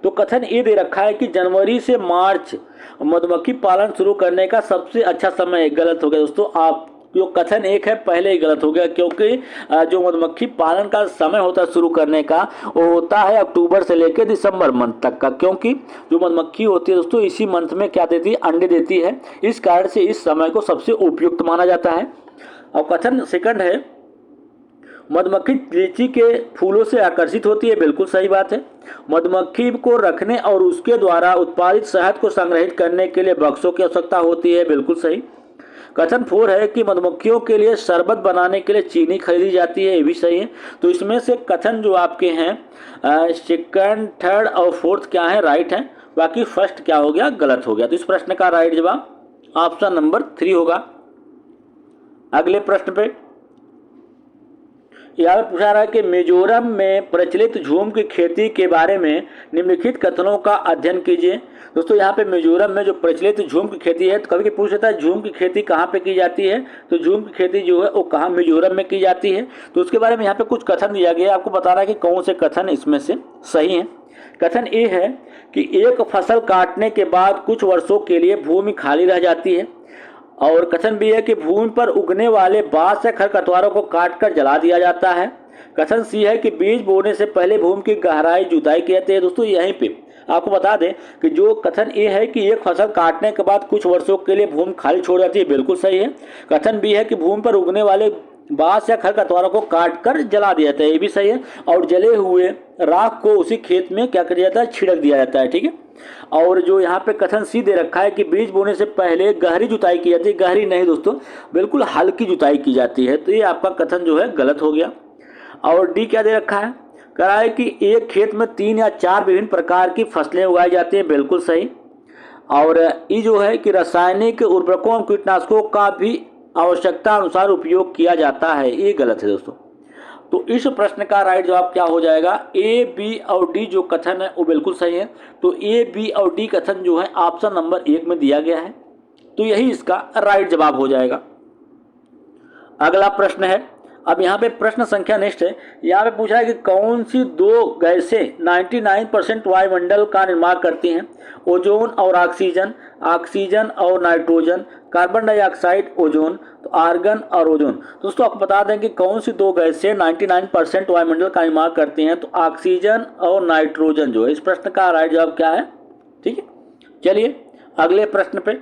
तो कथन ये दे रखा है कि जनवरी से मार्च मधुमक्खी पालन शुरू करने का सबसे अच्छा समय है। गलत हो गया दोस्तों, आप जो कथन एक है पहले ही गलत हो गया, क्योंकि जो मधुमक्खी पालन का समय होता है शुरू करने का, वो होता है अक्टूबर से लेकर दिसंबर मंथ तक का, क्योंकि जो मधुमक्खी होती है दोस्तों इसी मंथ में क्या देती है, अंडे देती है। इस कारण से इस समय को सबसे उपयुक्त माना जाता है। और कथन सेकंड है, मधुमक्खी लीची के फूलों से आकर्षित होती है। बिल्कुल सही बात है। मधुमक्खी को रखने और उसके द्वारा उत्पादित शहद को संग्रहित करने के लिए बक्सों की आवश्यकता होती है। बिल्कुल सही। कथन 4 है कि मधुमक्खियों के लिए शरबत बनाने के लिए चीनी खरीदी जाती है। ये भी सही है। तो इसमें से कथन जो आपके हैं सेकंड, थर्ड और फोर्थ क्या है, राइट है। बाकी फर्स्ट क्या हो गया, गलत हो गया। तो इस प्रश्न का राइट जवाब ऑप्शन नंबर 3 होगा। अगले प्रश्न पे यहाँ पे पूछा रहा है कि मिजोरम में प्रचलित झूम की खेती के बारे में निम्नलिखित कथनों का अध्ययन कीजिए। दोस्तों यहाँ पे मिजोरम में जो प्रचलित झूम की खेती है, तो कभी पूछ लेता है झूम की खेती कहाँ पे की जाती है, तो झूम की खेती जो है वो कहाँ, मिजोरम में की जाती है। तो उसके बारे में यहाँ पे कुछ कथन दिया गया है, आपको बता रहा है कि कौन से कथन इसमें से सही हैं। कथन ए है कि एक फसल काटने के बाद कुछ वर्षों के लिए भूमि खाली रह जाती है। और कथन भी है कि भूमि पर उगने वाले बांस या खरपतवारों को काटकर जला दिया जाता है। कथन सी है कि बीज बोने से पहले भूमि की गहराई जुताई की जाती है। दोस्तों यहीं पे आपको बता दें कि जो कथन ए है कि एक फसल काटने के बाद कुछ वर्षों के लिए भूमि खाली छोड़ जाती है, बिल्कुल सही है। कथन बी है कि भूमि पर उगने वाले बांस या खरपतवारों को काटकर जला दिया जाता है, ये भी सही है। और जले हुए राख को उसी खेत में क्या किया जाता है, छिड़क दिया जाता है, ठीक है। और जो यहाँ पे कथन सी दे रखा है कि बीज बोने से पहले गहरी जुताई की जाती है, गहरी नहीं दोस्तों, बिल्कुल हल्की जुताई की जाती है। तो ये आपका कथन जो है गलत हो गया। और डी क्या दे रखा है, कह रहा है कि एक खेत में 3 या 4 विभिन्न प्रकार की फसलें उगाई जाती हैं, बिल्कुल सही। और ये जो है कि रासायनिक उर्वरकों और कीटनाशकों का भी आवश्यकता अनुसार उपयोग किया जाता है, ये गलत है दोस्तों। तो इस प्रश्न का राइट जवाब क्या हो जाएगा, ए, बी और डी जो कथन है वो बिल्कुल सही है। तो ए, बी और डी कथन जो है ऑप्शन नंबर 1 में दिया गया है, तो यही इसका राइट जवाब हो जाएगा। अगला प्रश्न है, अब यहाँ पे प्रश्न संख्या नेक्स्ट है। यहाँ पे पूछा है कि कौन सी 2 गैसें 99% वायुमंडल का निर्माण करती हैं, ओजोन और ऑक्सीजन, ऑक्सीजन और नाइट्रोजन, कार्बन डाइऑक्साइड, ओजोन, तो आर्गन और ओजोन। दोस्तों आपको बता दें कि कौन सी 2 गैसें 99% वायुमंडल का निर्माण करती हैं, तो ऑक्सीजन और नाइट्रोजन जो है। इस प्रश्न का राइट जवाब क्या है, ठीक है। चलिए अगले प्रश्न पे,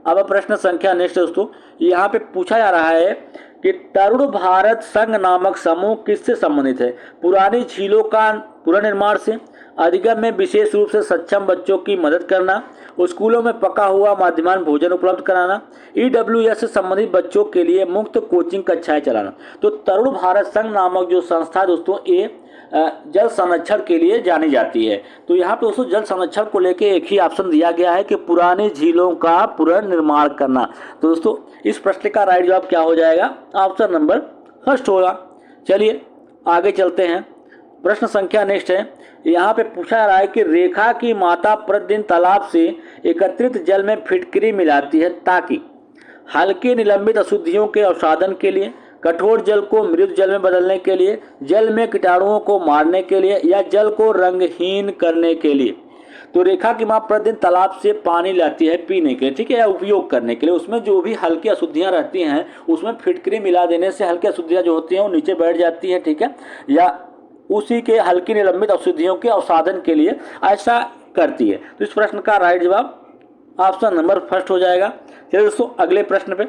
अब प्रश्न संख्या नेक्स्ट दोस्तों, यहाँ पे पूछा जा रहा है कि तरुण भारत संघ नामक समूह किससे संबंधित है, पुरानी झीलों का पुनर्निर्माण से, अधिगम में विशेष रूप से सक्षम बच्चों की मदद करना, स्कूलों में पका हुआ मध्यमान भोजन उपलब्ध कराना, EWS से संबंधित बच्चों के लिए मुफ्त कोचिंग कक्षाएं चलाना। तो तरुण भारत संघ नामक जो संस्था दोस्तों ये जल संरक्षण के लिए जानी जाती है। तो यहाँ पे दोस्तों जल संरक्षण को लेके एक ही ऑप्शन दिया गया है कि पुरानी झीलों का पुनर्निर्माण करना। तो दोस्तों इस प्रश्न का राइट जवाब क्या हो जाएगा, ऑप्शन नंबर फर्स्ट होगा। चलिए आगे चलते हैं। प्रश्न संख्या नेक्स्ट है, यहाँ पे पूछा जा रहा है कि रेखा की माता प्रतिदिन तालाब से एकत्रित जल में फिटकरी मिलाती है ताकि हल्के निलंबित अशुद्धियों के अवसादन के लिए, कठोर जल को मृदु जल में बदलने के लिए, जल में कीटाणुओं को मारने के लिए या जल को रंगहीन करने के लिए। तो रेखा की माँ प्रतिदिन तालाब से पानी लाती है पीने के लिए, ठीक है, या उपयोग करने के लिए। उसमें जो भी हल्की अशुद्धियाँ रहती हैं उसमें फिटकरी मिला देने से हल्की अशुद्धियाँ जो होती हैं वो नीचे बैठ जाती हैं, ठीक है, या उसी के हल्की निलंबित अशुद्धियों के अवसादन के लिए ऐसा करती है। तो इस प्रश्न का राइट जवाब ऑप्शन नंबर फर्स्ट हो जाएगा। चलिए दोस्तों अगले प्रश्न पे।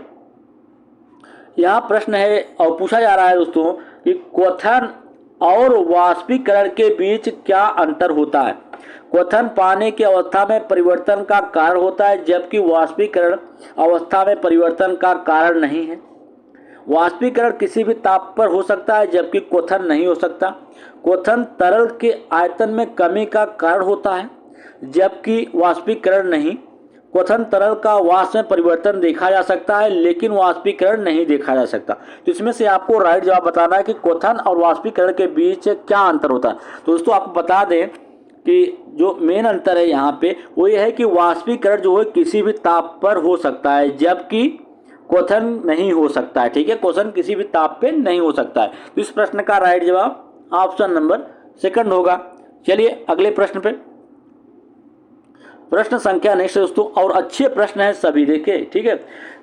यहाँ प्रश्न है और पूछा जा रहा है दोस्तों कि क्वथन और वाष्पीकरण के बीच क्या अंतर होता है। क्वथन पानी की अवस्था में परिवर्तन का कारण होता है जबकि वाष्पीकरण अवस्था में परिवर्तन का कारण नहीं है। वाष्पीकरण किसी भी ताप पर हो सकता है जबकि क्वथन नहीं हो सकता। क्वथन तरल के आयतन में कमी का कारण होता है जबकि वाष्पीकरण नहीं। क्वथन तरल का वाष्प में परिवर्तन देखा जा सकता है लेकिन वाष्पीकरण नहीं देखा जा सकता। तो इसमें से आपको राइट जवाब बताना है कि क्वथन और वाष्पीकरण के बीच क्या अंतर होता है। तो दोस्तों आपको बता दें कि जो मेन अंतर है यहाँ पे वो ये है कि वाष्पीकरण जो है किसी भी ताप पर हो सकता है जबकि क्वथन नहीं हो सकता है, ठीक है, क्वथन किसी भी ताप पे नहीं हो सकता है। तो इस प्रश्न का राइट जवाब ऑप्शन नंबर सेकंड होगा। चलिए अगले प्रश्न पे। प्रश्न संख्या नेक्स्ट दोस्तों, और अच्छे प्रश्न है सभी, देखिए, ठीक है,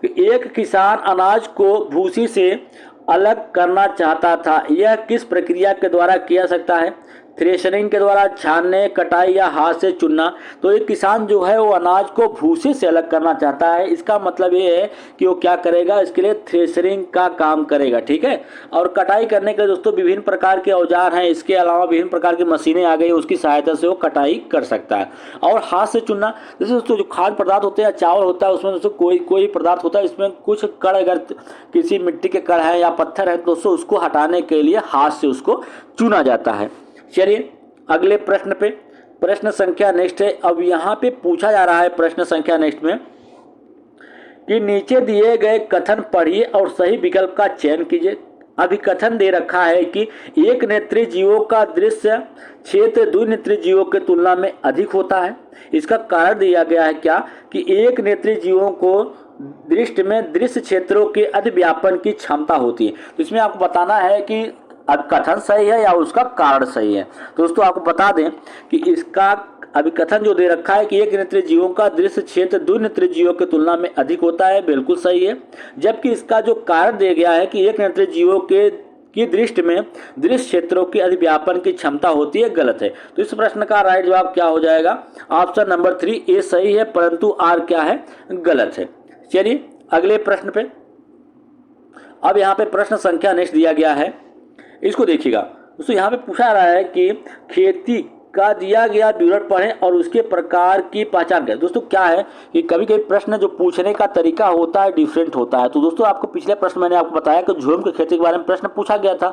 कि एक किसान अनाज को भूसी से अलग करना चाहता था, यह किस प्रक्रिया के द्वारा किया सकता है। थ्रेशरिंग के द्वारा, छानने, कटाई या हाथ से चुनना। तो एक किसान जो है वो अनाज को भूसे से अलग करना चाहता है। इसका मतलब ये है कि वो क्या करेगा, इसके लिए थ्रेशरिंग का काम करेगा, ठीक है। और कटाई करने के लिए दोस्तों विभिन्न प्रकार के औजार हैं, इसके अलावा विभिन्न प्रकार की मशीनें आ गई, उसकी सहायता से वो कटाई कर सकता है। और हाथ से चुनना, जैसे दोस्तों जो खाद्य पदार्थ होते हैं, चावल होता है, उसमें दोस्तों कोई पदार्थ होता है, इसमें कुछ कण अगर किसी मिट्टी के कण है या पत्थर है दोस्तों उसको हटाने के लिए हाथ से उसको चुना जाता है। चलिए अगले प्रश्न पे। प्रश्न संख्या नेक्स्ट है। अब यहाँ पे पूछा जा रहा है प्रश्न संख्या नेक्स्ट में कि नीचे दिए गए कथन पढ़िए और सही विकल्प का चयन कीजिए। अभी कथन दे रखा है कि एक नेत्री जीवों का दृश्य क्षेत्र द्विनेत्री जीवों की तुलना में अधिक होता है। इसका कारण दिया गया है क्या कि एक नेत्री जीवों को दृष्टि में दृश्य क्षेत्रों के अधिव्यापन की क्षमता होती है। तो इसमें आपको बताना है कि अब कथन सही है या उसका कारण सही है। तो दोस्तों आपको बता दें कि इसका अभी कथन जो दे रखा है कि एक नेत्र जीवों का दृश्य क्षेत्र द्विनेत्र जीवों की तुलना में अधिक होता है, बिल्कुल सही है। जबकि इसका जो कारण दिया गया है कि एक नेत्र जीवों के की दृष्टि में दृश्य क्षेत्रों के अधिव्यापन की क्षमता होती है, गलत है। तो इस प्रश्न का राइट जवाब क्या हो जाएगा, ऑप्शन नंबर 3 ए सही है परंतु आर क्या है, गलत है। चलिए अगले प्रश्न पे। अब यहाँ पे प्रश्न संख्या नेक्स्ट दिया गया है, इसको देखिएगा दोस्तों। यहाँ पे पूछा रहा है कि खेती का दिया गया विवरण पढ़ें और उसके प्रकार की पहचान करें। दोस्तों क्या है कि कभी कभी प्रश्न जो पूछने का तरीका होता है डिफरेंट होता है। तो दोस्तों आपको पिछले प्रश्न मैंने आपको बताया कि झूम की खेती के बारे में प्रश्न पूछा गया था।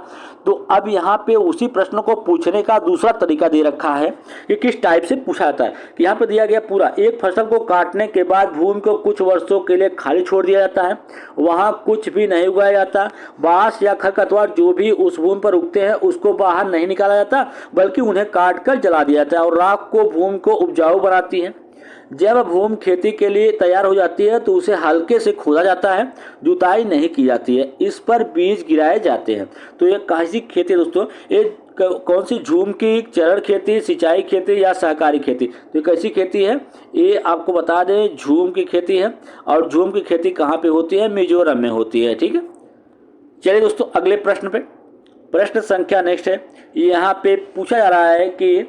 तो अब यहाँ पे उसी प्रश्न को पूछने का दूसरा तरीका दे रखा है कि किस टाइप से पूछा जाता है। कि यहाँ पे दिया गया पूरा एक फसल को काटने के बाद भूमि को कुछ वर्षों के लिए खाली छोड़ दिया जाता है, वहाँ कुछ भी नहीं उगाया जाता। बांस या खरपतवार जो भी उस भूमि पर उगते हैं उसको बाहर नहीं निकाला जाता बल्कि उन्हें काट कर जला दिया जाता है और राख को भूमि को उपजाऊ बनाती है। जब भूमि खेती के लिए तैयार हो जाती है तो उसे हल्के से खोदा जाता है, जुताई नहीं की जाती है, इस पर बीज गिराए जाते हैं। तो ये कैसी खेती है दोस्तों, ये कौन सी झूम की, चरण खेती, सिंचाई खेती या सहकारी खेती। तो ये कैसी खेती है, ये आपको बता दें झूम की खेती है। और झूम की खेती कहाँ पे होती है, मिजोरम में होती है, ठीक है। चलिए दोस्तों अगले प्रश्न पे। प्रश्न संख्या नेक्स्ट है। यहाँ पे पूछा जा रहा है कि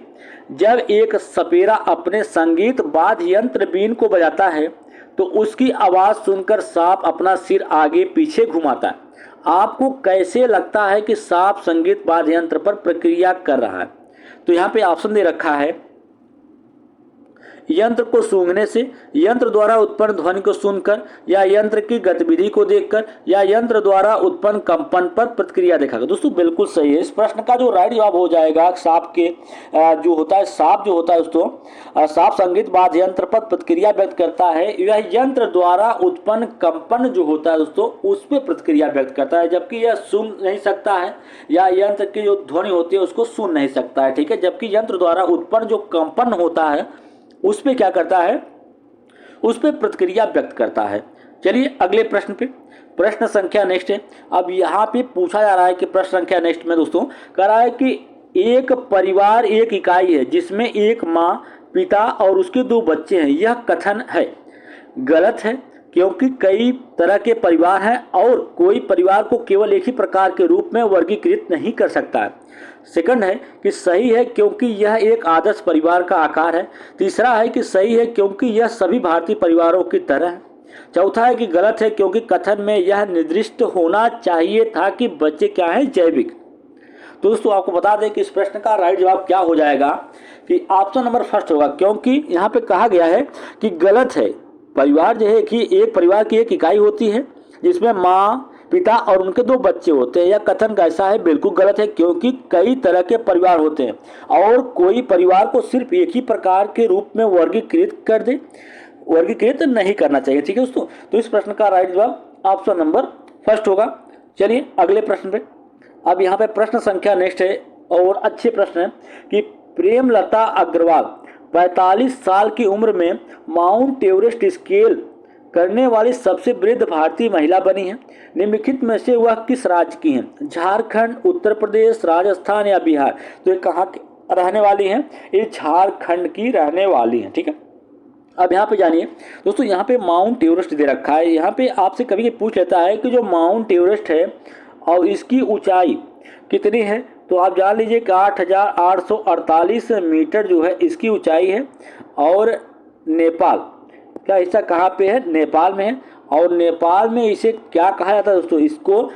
जब एक सपेरा अपने संगीत वाद्य यंत्र बीन को बजाता है तो उसकी आवाज़ सुनकर सांप अपना सिर आगे पीछे घुमाता है। आपको कैसे लगता है कि सांप संगीत वाद्य यंत्र पर प्रक्रिया कर रहा है। तो यहाँ पे ऑप्शन दे रखा है यंत्र को सूंघने से, यंत्र द्वारा उत्पन्न ध्वनि को सुनकर, या यंत्र की गतिविधि को देखकर, या यंत्र द्वारा उत्पन्न कंपन पर प्रतिक्रिया दिखाकर। दोस्तों बिल्कुल सही है। इस प्रश्न का जो राइट जवाब हो जाएगा सांप के जो होता है, सांप जो होता है दोस्तों, सांप संगीत वाद्य यंत्र पर प्रतिक्रिया व्यक्त करता है। यह यंत्र द्वारा उत्पन्न कंपन जो होता है दोस्तों उस पर प्रतिक्रिया व्यक्त करता है, जबकि यह सुन नहीं सकता है या यंत्र की जो ध्वनि होती है उसको सुन नहीं सकता है। ठीक है, जबकि यंत्र द्वारा उत्पन्न जो कंपन होता है उस पर क्या करता है, उस पर प्रतिक्रिया व्यक्त करता है। चलिए अगले प्रश्न पे, प्रश्न संख्या नेक्स्ट है। अब यहाँ पे पूछा जा रहा है कि प्रश्न संख्या नेक्स्ट में दोस्तों कह रहा है कि एक परिवार एक इकाई है जिसमें एक माँ, पिता और उसके 2 बच्चे हैं। यह कथन है गलत है, क्योंकि कई तरह के परिवार हैं और कोई परिवार को केवल एक ही प्रकार के रूप में वर्गीकृत नहीं कर सकता है। सेकंड है कि सही है क्योंकि यह एक आदर्श परिवार का आकार है। तीसरा है कि सही है क्योंकि यह सभी भारतीय परिवारों की तरह है। चौथा है कि गलत है क्योंकि कथन में यह निर्दिष्ट होना चाहिए था कि बच्चे क्या हैं, जैविक। तो दोस्तों आपको बता दें कि इस प्रश्न का राइट जवाब क्या हो जाएगा कि ऑप्शन नंबर फर्स्ट होगा, क्योंकि यहाँ पे कहा गया है कि गलत है। परिवार जो है कि एक परिवार की एक इकाई होती है जिसमें माँ, पिता और उनके 2 बच्चे होते हैं। यह कथन कैसा है, बिल्कुल गलत है, क्योंकि कई तरह के परिवार होते हैं और कोई परिवार को सिर्फ एक ही प्रकार के रूप में वर्गीकृत नहीं करना चाहिए। ठीक है दोस्तों, तो इस प्रश्न का राइट जवाब ऑप्शन नंबर फर्स्ट होगा। चलिए अगले प्रश्न पे। अब यहाँ पे प्रश्न संख्या नेक्स्ट है और अच्छे प्रश्न है कि प्रेमलता अग्रवाल 45 साल की उम्र में माउंट एवरेस्ट स्केल करने वाली सबसे वृद्ध भारतीय महिला बनी है। निम्नलिखित में से वह किस राज्य की है, झारखंड, उत्तर प्रदेश, राजस्थान या बिहार। तो ये कहाँ की रहने वाली हैं, ये झारखंड की रहने वाली हैं। ठीक है, अब यहाँ पे जानिए दोस्तों, यहाँ पे माउंट एवरेस्ट दे रखा है। यहाँ पे आपसे कभी पूछ लेता है कि जो माउंट एवरेस्ट है और इसकी ऊंचाई कितनी है, तो आप जान लीजिए कि 8,848 मीटर जो है इसकी ऊंचाई है। और नेपाल का हिस्सा कहाँ पे है, नेपाल में है। और नेपाल में इसे क्या कहा जाता है दोस्तों, इसको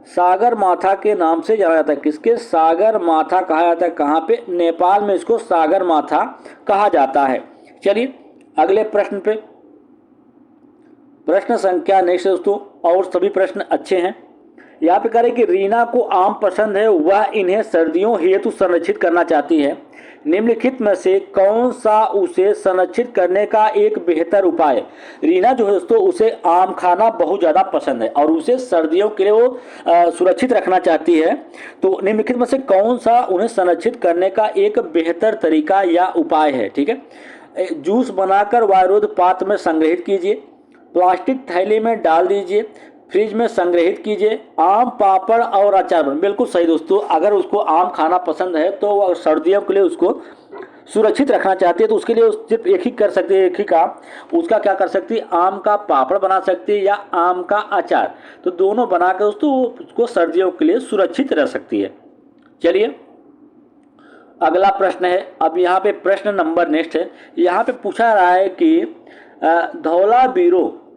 सागर माथा के नाम से जाना जाता है। किसके, सागर माथा कहा जाता है। कहाँ पे, नेपाल में इसको सागर माथा कहा जाता है। चलिए अगले प्रश्न पे, प्रश्न संख्या नेक्स्ट दोस्तों, और सभी प्रश्न अच्छे हैं। यहाँ पे कह रहे कि रीना को आम पसंद है, वह इन्हें सर्दियों हेतु संरक्षित करना चाहती है। निम्नलिखित में से कौन सा उसे संरक्षित करने का एक बेहतर उपाय है। रीना जो है दोस्तों उसे आम खाना बहुत ज़्यादा पसंद है और उसे सर्दियों के लिए वो सुरक्षित रखना चाहती है। तो निम्नलिखित में से कौन सा उन्हें संरक्षित करने का एक बेहतर तरीका या उपाय है। ठीक है, जूस बनाकर वायुरोध पात्र में संग्रहित कीजिए, प्लास्टिक थैली में डाल दीजिए, फ्रिज में संग्रहित कीजिए, आम, पापड़ और अचार बन। बिल्कुल सही दोस्तों, अगर उसको आम खाना पसंद है तो वह सर्दियों के लिए उसको सुरक्षित रखना चाहती है तो उसके लिए सिर्फ एक ही कर सकती है, एक ही काम उसका क्या कर सकती है, आम का पापड़ बना सकती है या आम का अचार। तो दोनों बना कर दोस्तों उसको सर्दियों के लिए सुरक्षित रह सकती है। चलिए अगला प्रश्न है। अब यहाँ पे प्रश्न नंबर नेक्स्ट है। यहाँ पे पूछा रहा है कि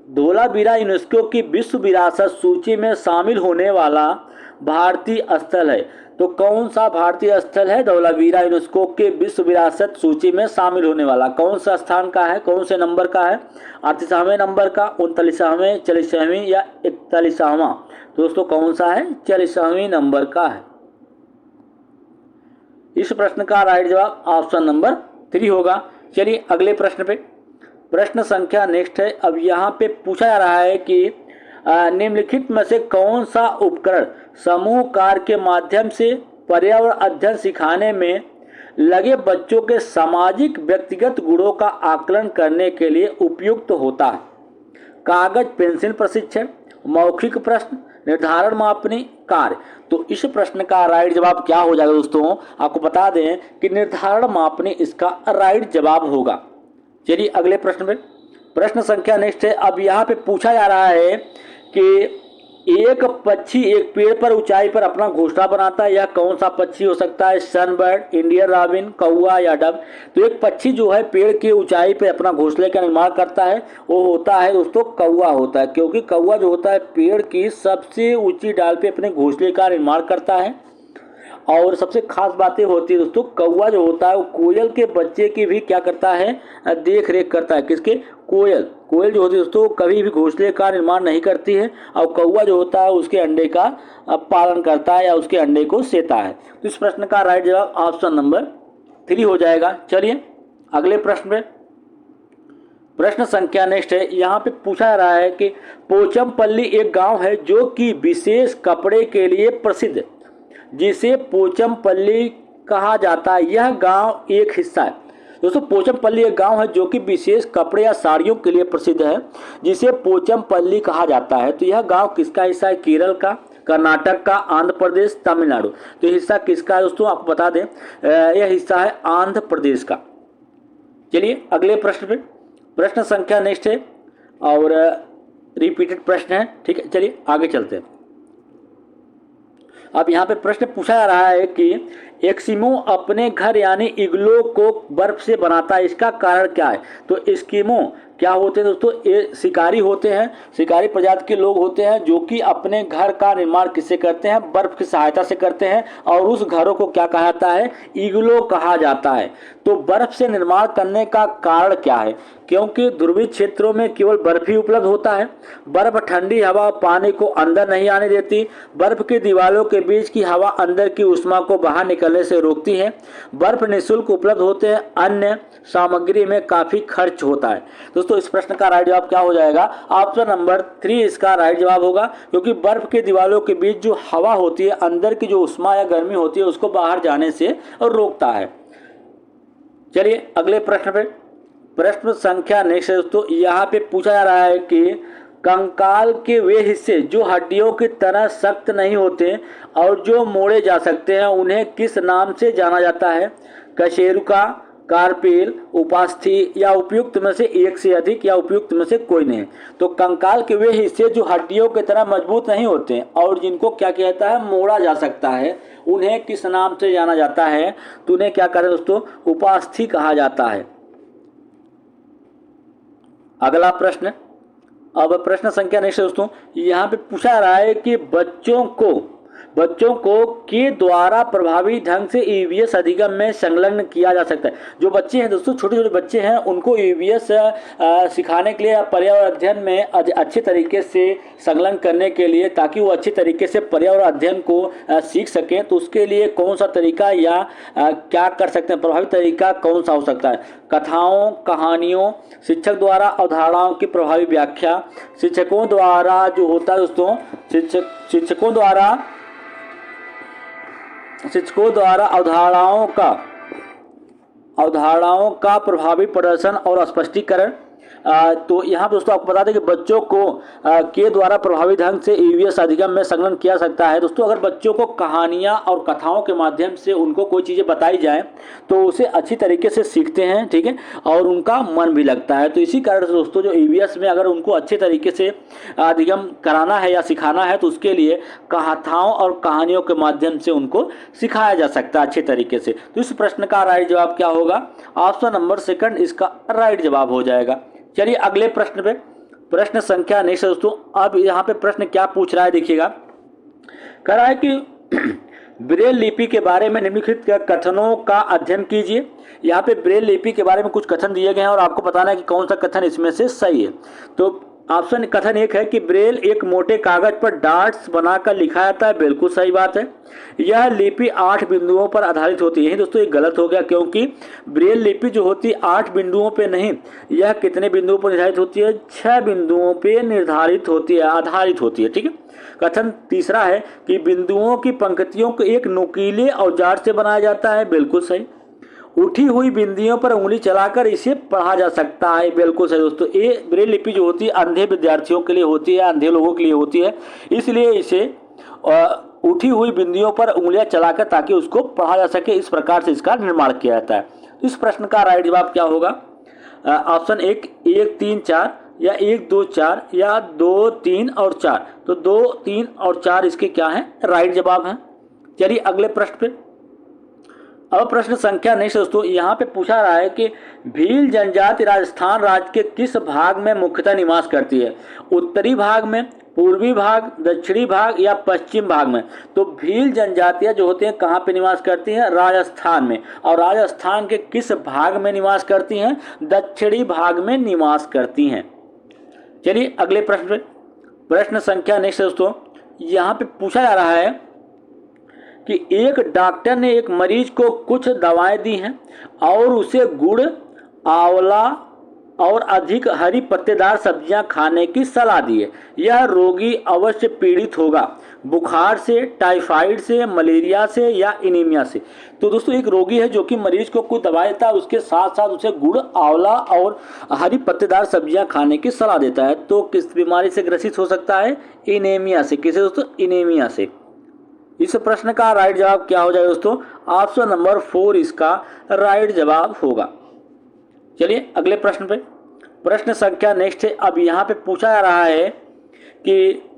धौलावीरा यूनेस्को की विश्व विरासत सूची में शामिल होने वाला भारतीय स्थल है। तो कौन सा भारतीय स्थल है धौलावीरा यूनेस्को के विश्व विरासत सूची में शामिल होने वाला, कौन सा स्थान का है, कौन से नंबर का है, 38वें नंबर का, 39वें, 40वें या 41वां। दोस्तों कौन सा है, 40वें नंबर का है। इस प्रश्न का राइट जवाब ऑप्शन नंबर 3 होगा। चलिए अगले प्रश्न पे, प्रश्न संख्या नेक्स्ट है। अब यहाँ पे पूछा जा रहा है कि निम्नलिखित में से कौन सा उपकरण समूह कार्य के माध्यम से पर्यावरण अध्ययन सिखाने में लगे बच्चों के सामाजिक व्यक्तिगत गुणों का आकलन करने के लिए उपयुक्त होता है। कागज पेंसिल प्रशिक्षण, मौखिक प्रश्न, निर्धारण मापनी कार्य। तो इस प्रश्न का राइट जवाब क्या हो जाएगा दोस्तों, आपको बता दें कि निर्धारण मापनी इसका राइट जवाब होगा। चलिए अगले प्रश्न पे, प्रश्न संख्या नेक्स्ट है। अब यहाँ पे पूछा जा रहा है कि एक पक्षी एक पेड़ पर ऊंचाई पर अपना घोंसला बनाता है, यह कौन सा पक्षी हो सकता है, सनबर्ड, इंडियन रॉबिन, कौवा या डब। तो एक पक्षी जो है पेड़ की ऊंचाई पे अपना घोंसले का निर्माण करता है, वो होता है दोस्तों कौवा होता है, क्योंकि कौवा जो होता है पेड़ की सबसे ऊंची डाल पे अपने घोंसले का निर्माण करता है। और सबसे खास बातें होती है दोस्तों, कौवा जो होता है वो कोयल के बच्चे की भी क्या करता है, देख रेख करता है। किसके? कोयल। कोयल जो होती है दोस्तों कभी भी घोंसले का निर्माण नहीं करती है, और कौवा जो होता है उसके अंडे का पालन करता है या उसके अंडे को सेता है। तो इस प्रश्न का राइट जवाब ऑप्शन नंबर 3 हो जाएगा। चलिए अगले प्रश्न पे, प्रश्न संख्या नेक्स्ट है। यहाँ पे पूछा जा रहा है कि पोचमपल्ली एक गांव है जो कि विशेष कपड़े के लिए प्रसिद्ध है, जिसे पोचमपल्ली कहा जाता है। यह गांव एक हिस्सा है। दोस्तों पोचमपल्ली एक गांव है जो कि विशेष कपड़े या साड़ियों के लिए प्रसिद्ध है, जिसे पोचमपल्ली कहा जाता है। तो यह गांव किसका हिस्सा है? केरल का, कर्नाटक का, आंध्र प्रदेश, तमिलनाडु। तो हिस्सा किसका है दोस्तों? आपको बता दें यह हिस्सा है आंध्र प्रदेश का। चलिए अगले प्रश्न पे, प्रश्न संख्या नेक्स्ट है और रिपीटेड प्रश्न है। ठीक है, चलिए आगे चलते हैं। अब यहाँ पे प्रश्न पूछा जा रहा है कि एस्किमो अपने घर यानी इग्लो को बर्फ से बनाता है, इसका कारण क्या है? तो एस्किमो क्या होते हैं दोस्तों? ये शिकारी होते हैं, शिकारी प्रजाति के लोग होते हैं जो कि अपने घर का निर्माण किससे करते हैं? बर्फ की सहायता से करते हैं, और उस घरों को क्या कहा जाता है? इग्लो कहा जाता है। तो बर्फ से निर्माण करने का कारण क्या है? क्योंकि ध्रुवीय क्षेत्रों में केवल बर्फ ही उपलब्ध होता है। बर्फ ठंडी हवा पानी को अंदर नहीं आने देती। बर्फ की दीवारों के बीच की हवा अंदर की ऊष्मा को बाहर निकलने से रोकती है। बर्फ निःशुल्क उपलब्ध होते हैं, अन्य सामग्री में काफी खर्च होता है। दोस्तों इस प्रश्न का राइट जवाब क्या हो जाएगा? ऑप्शन नंबर 3 इसका राइट जवाब होगा, क्योंकि बर्फ की दीवारों के बीच जो हवा होती है, अंदर की जो ऊष्मा या गर्मी होती है उसको बाहर जाने से रोकता है। चलिए अगले प्रश्न पे, प्रश्न संख्या नेक्स्ट है दोस्तों। यहाँ पे पूछा जा रहा है कि कंकाल के वे हिस्से जो हड्डियों की तरह सख्त नहीं होते और जो मोड़े जा सकते हैं उन्हें किस नाम से जाना जाता है? कशेरुका, कार्पेल, उपास्थि, या उपयुक्त में से एक से अधिक, या उपयुक्त में से कोई नहीं। तो कंकाल के वे हिस्से जो हड्डियों की तरह मजबूत नहीं होते और जिनको क्या कहता है? मोड़ा जा सकता है, उन्हें किस नाम से जाना जाता है? तो उन्हें क्या करें दोस्तों? उपास्थि कहा जाता है। अगला प्रश्न, अब प्रश्न संख्या नेक्स्ट दोस्तों। यहाँ पे पूछा जा रहा है कि बच्चों को के द्वारा प्रभावी ढंग से ईवीएस अधिगम में संलग्न किया जा सकता है। जो बच्चे हैं दोस्तों, छोटे छोटे बच्चे हैं, उनको ईवीएस सिखाने के लिए, पर्यावरण अध्ययन में अच्छे तरीके से संलग्न करने के लिए, ताकि वो अच्छे तरीके से पर्यावरण अध्ययन को सीख सकें, तो उसके लिए कौन सा तरीका या क्या कर सकते हैं? प्रभावी तरीका कौन सा हो सकता है? कथाओं, कहानियों, शिक्षक द्वारा अवधारणाओं की प्रभावी व्याख्या, शिक्षकों द्वारा जो होता है दोस्तों, शिक्षकों द्वारा अवधारणाओं का प्रभावी प्रदर्शन और स्पष्टीकरण। तो यहाँ दोस्तों आपको बता दें कि बच्चों को के द्वारा प्रभावी ढंग से ईवीएस अधिगम में संलग्न किया सकता है। दोस्तों अगर बच्चों को कहानियाँ और कथाओं के माध्यम से उनको कोई चीज़ें बताई जाए तो उसे अच्छी तरीके से सीखते हैं, ठीक है, और उनका मन भी लगता है। तो इसी कारण से दोस्तों जो ईवीएस में अगर उनको अच्छे तरीके से अधिगम कराना है या सिखाना है तो उसके लिए कथाओं और कहानियों के माध्यम से उनको सिखाया जा सकता है अच्छे तरीके से। तो इस प्रश्न का राइट जवाब क्या होगा? ऑप्शन नंबर 2 इसका राइट जवाब हो जाएगा। चलिए अगले प्रश्न पे, प्रश्न संख्या नेक्स्ट दोस्तों। अब यहाँ पे प्रश्न क्या पूछ रहा है देखिएगा, कह रहा है कि ब्रेल लिपि के बारे में निम्नलिखित कथनों का अध्ययन कीजिए। यहाँ पे ब्रेल लिपि के बारे में कुछ कथन दिए गए हैं और आपको बताना है कि कौन सा कथन इसमें से सही है। तो ऑप्शन कथन 1 है कि ब्रेल एक मोटे कागज पर डॉट्स बनाकर लिखा जाता है, बिल्कुल सही बात है। यह लिपि 8 बिंदुओं पर आधारित होती है। यही दोस्तों ये गलत हो गया, क्योंकि ब्रेल लिपि जो होती है 8 बिंदुओं पे नहीं, यह कितने बिंदुओं पर निर्धारित होती है? 6 बिंदुओं पे निर्धारित होती है, आधारित होती है, ठीक है। कथन तीसरा है कि बिंदुओं की पंक्तियों को एक नुकीले औजार से बनाया जाता है, बिल्कुल सही। उठी हुई बिंदियों पर उंगली चलाकर इसे पढ़ा जा सकता है, बिल्कुल सही दोस्तों। ये ब्रेल लिपि जो होती है अंधे विद्यार्थियों के लिए होती है, अंधे लोगों के लिए होती है, इसलिए इसे उठी हुई बिंदियों पर उंगलियां चलाकर ताकि उसको पढ़ा जा सके, इस प्रकार से इसका निर्माण किया जाता है। इस प्रश्न का राइट जवाब क्या होगा? ऑप्शन 1 3 4, या 1 2 4, या 2 3 और 4। तो 2 3 और 4 इसके क्या हैं? राइट जवाब हैं। चलिए अगले प्रश्न पे, अब प्रश्न संख्या नेक्स्ट दोस्तों। यहाँ पे पूछा रहा है कि भील जनजाति राजस्थान राज्य के किस भाग में मुख्यतः निवास करती है? उत्तरी भाग में, पूर्वी भाग, दक्षिणी भाग या पश्चिम भाग में। तो भील जनजातियां जो होती हैं कहाँ पे निवास करती हैं? राजस्थान में। और राजस्थान के किस भाग में निवास करती हैं? दक्षिणी भाग में निवास करती हैं। चलिए अगले प्रश्न पे, प्रश्न संख्या नेक्स्ट दोस्तों, यहाँ पे पूछा जा रहा है कि एक डॉक्टर ने एक मरीज को कुछ दवाएं दी हैं और उसे गुड़, आंवला और अधिक हरी पत्तेदार सब्जियां खाने की सलाह दी है। यह रोगी अवश्य पीड़ित होगा बुखार से, टाइफाइड से, मलेरिया से या एनीमिया से। तो दोस्तों एक रोगी है जो कि मरीज को कुछ दवाई देता है, उसके साथ साथ उसे गुड़, आंवला और हरी पत्तेदार सब्जियां खाने की सलाह देता है। तो किस बीमारी से ग्रसित हो सकता है? एनीमिया से। किसे दोस्तों? एनीमिया से। इस प्रश्न का राइट जवाब क्या हो जाएगा दोस्तों? ऑप्शन नंबर 4 इसका राइट जवाब होगा। चलिए अगले प्रश्न पे, प्रश्न संख्या नेक्स्ट है। अब यहाँ पे पूछा जा रहा है कि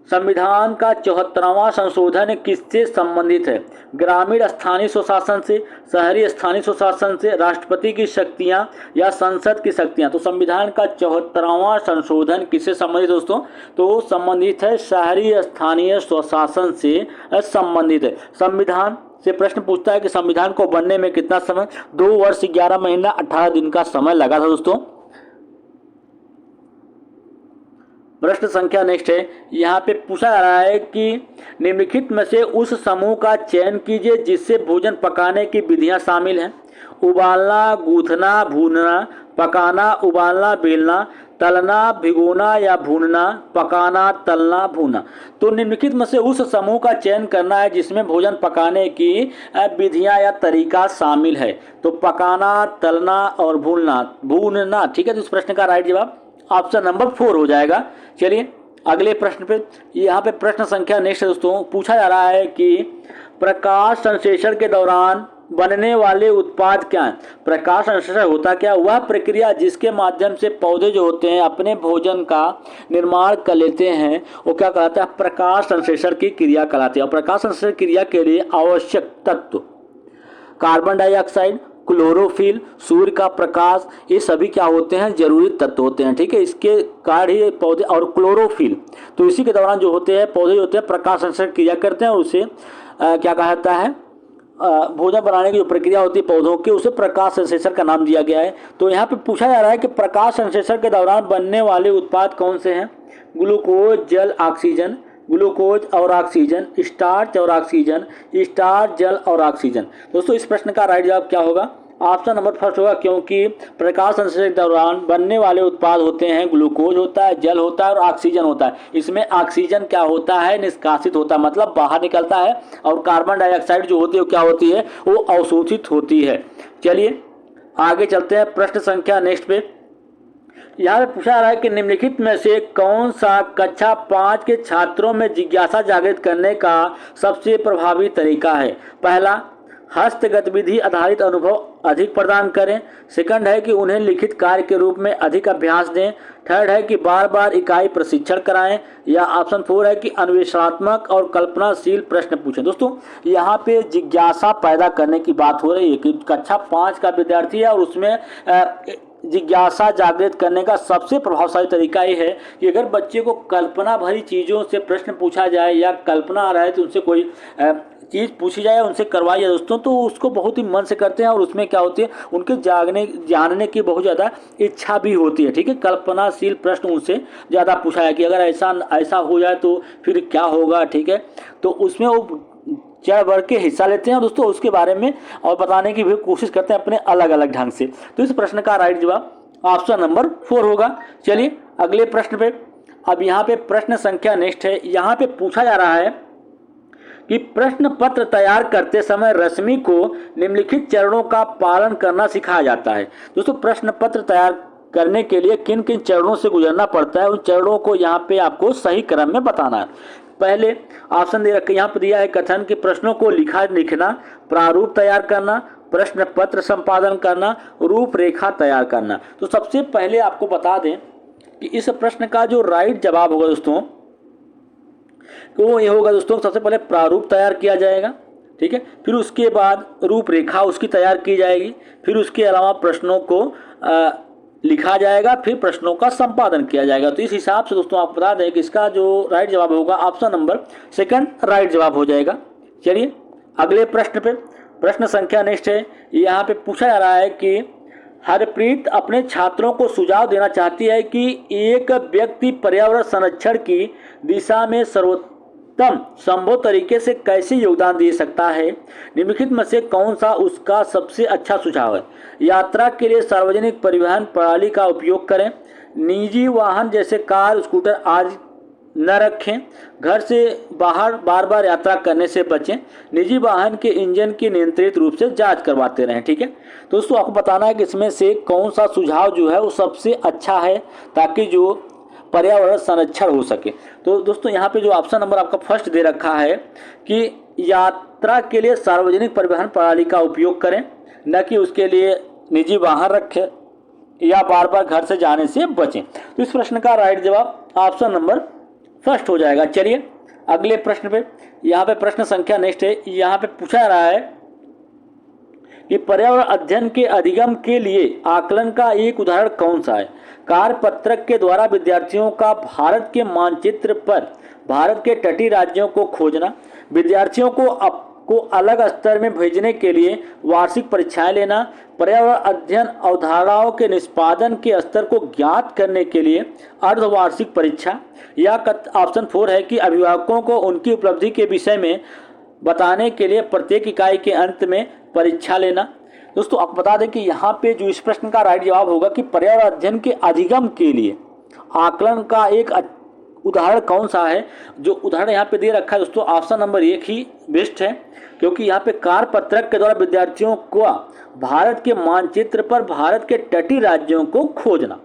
संविधान का 74वां संशोधन किससे संबंधित है? ग्रामीण स्थानीय स्वशासन से, शहरी स्थानीय स्वशासन से, राष्ट्रपति की शक्तियां या संसद की शक्तियां? तो संविधान का 74वां संशोधन किससे संबंधित दोस्तों? तो संबंधित है शहरी स्थानीय स्वशासन से संबंधित है। संविधान से प्रश्न पूछता है कि संविधान को बनने में कितना समय? 2 वर्ष 11 महीना 18 दिन का समय लगा था दोस्तों। प्रश्न संख्या नेक्स्ट है। यहाँ पे पूछा जा रहा है कि निम्नलिखित में से उस समूह का चयन कीजिए जिससे भोजन पकाने की विधियां शामिल हैं। उबालना, गूंथना, भूनना, पकाना, उबालना, बेलना, तलना, भिगोना या भूनना, पकाना, तलना, भूनना। तो निम्नलिखित में से उस समूह का चयन करना है जिसमें भोजन पकाने की विधियां या तरीका शामिल है। तो पकाना, तलना और भूनना। ठीक है, तो इस प्रश्न का राइट जवाब ऑप्शन नंबर 4 हो जाएगा। चलिए अगले प्रश्न पे, यहाँ पे प्रश्न संख्या नेक्स्ट दोस्तों पूछा जा रहा है कि प्रकाश संश्लेषण के दौरान बनने वाले उत्पाद क्या हैं? प्रकाश संश्लेषण होता क्या? वह प्रक्रिया जिसके माध्यम से पौधे जो होते हैं अपने भोजन का निर्माण कर लेते हैं वो क्या कहलाता है? प्रकाश संश्लेषण की क्रिया कहलाती है। और प्रकाश संश्लेषण क्रिया के लिए आवश्यक तत्व कार्बन डाइऑक्साइड, क्लोरोफिल, सूर्य का प्रकाश, ये सभी क्या होते हैं? जरूरी तत्व होते हैं। ठीक है, इसके कारण ही पौधे, और क्लोरोफिल, तो इसी के दौरान जो होते हैं पौधे होते हैं प्रकाश संश्लेषण क्रिया करते हैं और उसे क्या कहा जाता है? भोजन बनाने की जो प्रक्रिया होती है पौधों की, उसे प्रकाश संश्लेषण का नाम दिया गया है। तो यहाँ पे पूछा जा रहा है कि प्रकाश संश्लेषण के दौरान बनने वाले उत्पाद कौन से हैं? ग्लूकोज, जल, ऑक्सीजन, ग्लूकोज और ऑक्सीजन, स्टार्च और ऑक्सीजन, स्टार्च, जल और ऑक्सीजन। दोस्तों इस प्रश्न का राइट जवाब क्या होगा? ऑप्शन नंबर फर्स्ट होगा, क्योंकि प्रकाश संश्लेषण के दौरान बनने वाले उत्पाद होते हैं ग्लूकोज होता है, जल होता है और ऑक्सीजन होता है। इसमें ऑक्सीजन क्या होता है? निष्कासित होता है, मतलब बाहर निकलता है। और कार्बन डाइऑक्साइड जो होती है वो क्या होती है? वो अवशोषित होती है। चलिए आगे चलते हैं प्रश्न संख्या नेक्स्ट पे। यहाँ पे पूछा रहा है कि निम्नलिखित में से कौन सा कक्षा 5 के छात्रों में जिज्ञासा जागृत करने का सबसे प्रभावी तरीका है? पहला, हस्त गतिविधि आधारित अनुभव अधिक प्रदान करें। सेकंड है कि उन्हें लिखित कार्य के रूप में अधिक अभ्यास दें। थर्ड है कि बार बार इकाई प्रशिक्षण कराएं। या ऑप्शन 4 है कि अन्वेषणात्मक और कल्पनाशील प्रश्न पूछें। दोस्तों यहाँ पे जिज्ञासा पैदा करने की बात हो रही है कि कक्षा 5 का विद्यार्थी है और उसमें जिज्ञासा जागृत करने का सबसे प्रभावशाली तरीका ये है कि अगर बच्चे को कल्पना भरी चीज़ों से प्रश्न पूछा जाए या कल्पना आ रहा है तो उनसे कोई चीज़ पूछी जाए, उनसे करवाई जाए दोस्तों, तो उसको बहुत ही मन से करते हैं और उसमें क्या होती है? उनके जानने की बहुत ज़्यादा इच्छा भी होती है। ठीक है, कल्पनाशील प्रश्न उनसे ज़्यादा पूछा है कि अगर ऐसा हो जाए तो फिर क्या होगा। ठीक है, तो उसमें वो चढ़ बढ़ के हिस्सा लेते हैं और दोस्तों उसके बारे में और बताने की भी कोशिश करते हैं अपने अलग अलग ढंग से। तो इस प्रश्न का राइट जवाब ऑप्शन नंबर 4 होगा। चलिए अगले प्रश्न पे, अब यहाँ पे प्रश्न संख्या नेक्स्ट है। यहाँ पे पूछा जा रहा है कि प्रश्न पत्र तैयार करते समय रश्मि को निम्नलिखित चरणों का पालन करना सिखाया जाता है। दोस्तों प्रश्न पत्र तैयार करने के लिए किन किन चरणों से गुजरना पड़ता है, उन चरणों को यहाँ पे आपको सही क्रम में बताना है। पहले ऑप्शन दे रखे यहाँ पर दिया है, कथन के प्रश्नों को लिखना, प्रारूप तैयार करना, प्रश्न पत्र संपादन करना, रूपरेखा तैयार करना। तो सबसे पहले आपको बता दें कि इस प्रश्न का जो राइट जवाब होगा दोस्तों तो ये होगा दोस्तों, सबसे पहले प्रारूप तैयार किया जाएगा। ठीक है, फिर उसके बाद रूपरेखा उसकी तैयार की जाएगी। फिर उसके अलावा प्रश्नों को लिखा जाएगा, फिर प्रश्नों का संपादन किया जाएगा। तो इस हिसाब से दोस्तों आपको बता दें कि इसका जो राइट जवाब होगा ऑप्शन नंबर सेकंड राइट जवाब हो जाएगा। चलिए अगले प्रश्न पे, प्रश्न संख्या नेक्स्ट है। यहाँ पे पूछा जा रहा है कि हरप्रीत अपने छात्रों को सुझाव देना चाहती है कि एक व्यक्ति पर्यावरण संरक्षण की दिशा में सर्वोत्तम संभव तरीके से कैसे योगदान दे सकता है। निम्नलिखित में से कौन सा उसका सबसे अच्छा सुझाव है। यात्रा के लिए सार्वजनिक परिवहन प्रणाली का उपयोग करें, निजी वाहन जैसे कार स्कूटर आदि न रखें, घर से बाहर बार बार यात्रा करने से बचें, निजी वाहन के इंजन की नियंत्रित रूप से जांच करवाते रहें। ठीक है, तो दोस्तों आपको बताना है कि इसमें से कौन सा सुझाव जो है वो सबसे अच्छा है ताकि जो पर्यावरण संरक्षण हो सके। तो दोस्तों यहाँ पे जो ऑप्शन नंबर आपका फर्स्ट दे रखा है कि यात्रा के लिए सार्वजनिक परिवहन प्रणाली का उपयोग करें, न कि उसके लिए निजी वाहन रखें या बार बार घर से जाने से बचें। तो इस प्रश्न का राइट जवाब ऑप्शन नंबर फर्स्ट हो जाएगा। चलिए अगले प्रश्न पे, यहाँ पे प्रश्न संख्या नेक्स्ट है। यहाँ पे पूछा जा रहा है कि पर्यावरण अध्ययन के अधिगम के लिए आकलन का एक उदाहरण कौन सा है। कार्यपत्रक के द्वारा विद्यार्थियों का भारत के मानचित्र पर भारत के तटीय राज्यों को खोजना, विद्यार्थियों को अलग स्तर में भेजने के लिए वार्षिक परीक्षाएं लेना, पर्यावरण अध्ययन अवधारणाओं के निष्पादन के स्तर को ज्ञात करने के लिए अर्धवार्षिक परीक्षा, या ऑप्शन 4 है कि अभिभावकों को उनकी उपलब्धि के विषय में बताने के लिए प्रत्येक इकाई के अंत में परीक्षा लेना। दोस्तों आपको बता दें कि यहाँ पे जो इस प्रश्न का राइट जवाब होगा कि पर्यावरण अध्ययन के अधिगम के लिए आकलन का एक उदाहरण कौन सा है। जो उदाहरण यहाँ पे दे रखा है दोस्तों ऑप्शन नंबर 1 ही बेस्ट है, क्योंकि यहाँ पे कार्यपत्रक के द्वारा विद्यार्थियों को भारत के मानचित्र पर भारत के तटीय राज्यों को खोजना।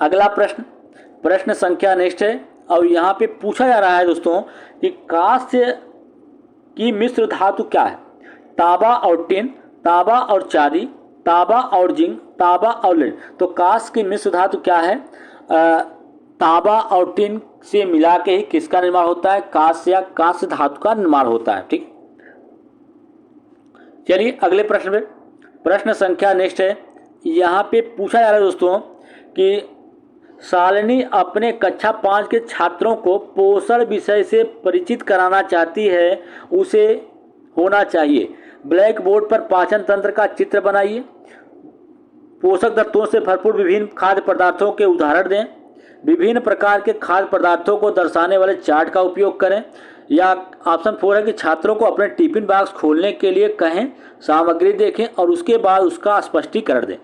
अगला प्रश्न, प्रश्न संख्या नेक्स्ट है और यहाँ पे पूछा जा रहा है दोस्तों कि कांस्य की मिश्र धातु क्या है। तांबा और टिन, तांबा और चांदी, तांबा और जिंक, तांबा और लेड। तो कांस्य की मिश्र धातु क्या है। तांबा और टिन से मिला के ही किसका निर्माण होता है, कांस्य या कांस्य धातु का निर्माण होता है। ठीक, चलिए अगले प्रश्न पे, प्रश्न संख्या नेक्स्ट है। यहाँ पे पूछा जा रहा है दोस्तों कि शालिनी अपने कक्षा 5 के छात्रों को पोषण विषय से परिचित कराना चाहती है, उसे होना चाहिए। ब्लैक बोर्ड पर पाचन तंत्र का चित्र बनाइए, पोषक तत्वों से भरपूर विभिन्न खाद्य पदार्थों के उदाहरण दें, विभिन्न प्रकार के खाद्य पदार्थों को दर्शाने वाले चार्ट का उपयोग करें, या ऑप्शन 4 है कि छात्रों को अपने टिफिन बॉक्स खोलने के लिए कहें, सामग्री देखें और उसके बाद उसका स्पष्टीकरण दें।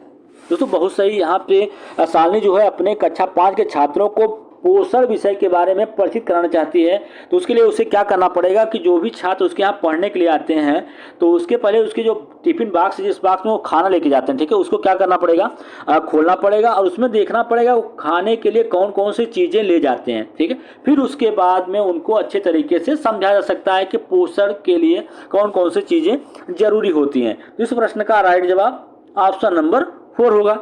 दोस्तों बहुत सही, यहाँ पे शालिनी जो है अपने कक्षा 5 के छात्रों को पोषण विषय के बारे में परिचित कराना चाहती है। तो उसके लिए उसे क्या करना पड़ेगा कि जो भी छात्र उसके यहाँ पढ़ने के लिए आते हैं तो उसके पहले उसके जो टिफिन बॉक्स जिस बॉक्स में वो खाना लेके जाते हैं, ठीक है, उसको क्या करना पड़ेगा, खोलना पड़ेगा और उसमें देखना पड़ेगा वो खाने के लिए कौन कौन सी चीज़ें ले जाते हैं। ठीक है, फिर उसके बाद में उनको अच्छे तरीके से समझाया जा सकता है कि पोषण के लिए कौन कौन सी चीज़ें जरूरी होती हैं। तो इस प्रश्न का राइट जवाब ऑप्शन नंबर 4 होगा।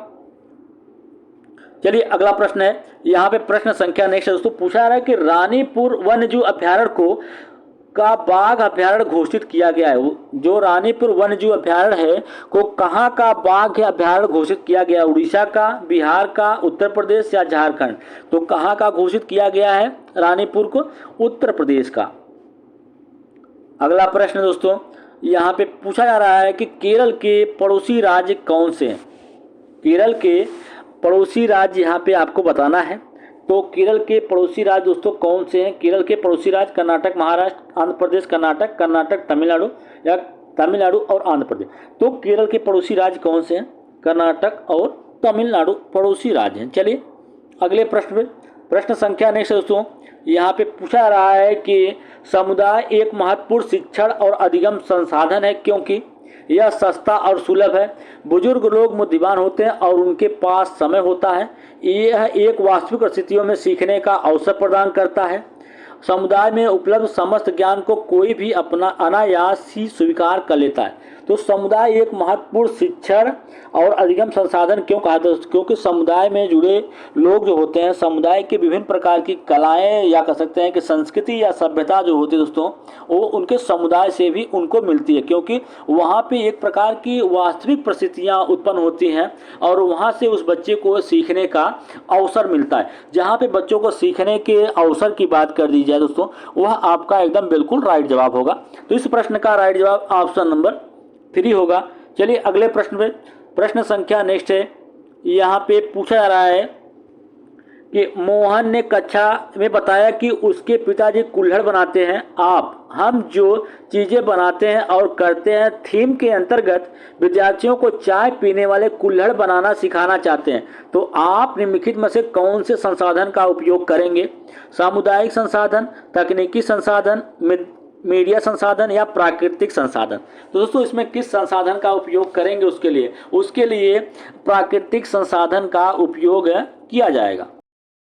चलिए अगला प्रश्न है। यहाँ पे प्रश्न संख्या नेक्स्ट दोस्तों पूछा जा रहा है कि रानीपुर वन्यजीव अभ्यारण्य को का बाघ अभ्यारण्य घोषित किया गया है। जो रानीपुर वन्यजीव अभ्यारण्य है को कहाँ का बाघ अभ्यारण्य घोषित किया गया है, उड़ीसा का, बिहार का, उत्तर प्रदेश या झारखंड। तो कहाँ का घोषित किया गया है रानीपुर को, उत्तर प्रदेश का। अगला प्रश्न दोस्तों यहाँ पे पूछा जा रहा है कि केरल के पड़ोसी राज्य कौन से हैं। केरल के पड़ोसी राज्य यहाँ पे आपको बताना है। तो केरल के पड़ोसी राज्य दोस्तों कौन से हैं। केरल के पड़ोसी राज्य कर्नाटक, महाराष्ट्र, आंध्र प्रदेश, कर्नाटक, तमिलनाडु या तमिलनाडु और आंध्र प्रदेश। तो केरल के पड़ोसी राज्य कौन से हैं, कर्नाटक और तमिलनाडु पड़ोसी राज्य हैं। चलिए अगले प्रश्न पे, प्रश्न संख्या नेक्स्ट दोस्तों यहाँ पे पूछा जा रहा है कि समुदाय एक महत्वपूर्ण शिक्षण और अधिगम संसाधन है क्योंकि यह सस्ता और सुलभ है। बुजुर्ग लोग बुद्धिमान होते हैं और उनके पास समय होता है। यह एक वास्तविक स्थितियों में सीखने का अवसर प्रदान करता है। समुदाय में उपलब्ध समस्त ज्ञान को कोई भी अपना अनायास ही स्वीकार कर लेता है। तो समुदाय एक महत्वपूर्ण शिक्षण और अधिगम संसाधन क्यों कहा था? क्योंकि समुदाय में जुड़े लोग जो होते हैं, समुदाय के विभिन्न प्रकार की कलाएं या कह सकते हैं कि संस्कृति या सभ्यता जो होती है दोस्तों, वो उनके समुदाय से भी उनको मिलती है, क्योंकि वहाँ पे एक प्रकार की वास्तविक परिस्थितियाँ उत्पन्न होती हैं और वहाँ से उस बच्चे को सीखने का अवसर मिलता है। जहाँ पे बच्चों को सीखने के अवसर की बात कर दी जाए दोस्तों, वह आपका एकदम बिल्कुल राइट जवाब होगा। तो इस प्रश्न का राइट जवाब ऑप्शन नंबर 3 होगा। चलिए अगले प्रश्न पे, प्रश्न संख्या नेक्स्ट है। यहाँ पे पूछा जा रहा है कि मोहन ने कक्षा में बताया कि उसके पिताजी कुल्हड़ बनाते हैं। हम जो चीज़ें बनाते हैं और करते हैं थीम के अंतर्गत विद्यार्थियों को चाय पीने वाले कुल्हड़ बनाना सिखाना चाहते हैं, तो आप निम्नलिखित में से कौन से संसाधन का उपयोग करेंगे? सामुदायिक संसाधन, तकनीकी संसाधन, मीडिया संसाधन या प्राकृतिक संसाधन? तो दोस्तों इसमें किस संसाधन का उपयोग करेंगे? उसके लिए प्राकृतिक संसाधन का उपयोग किया जाएगा।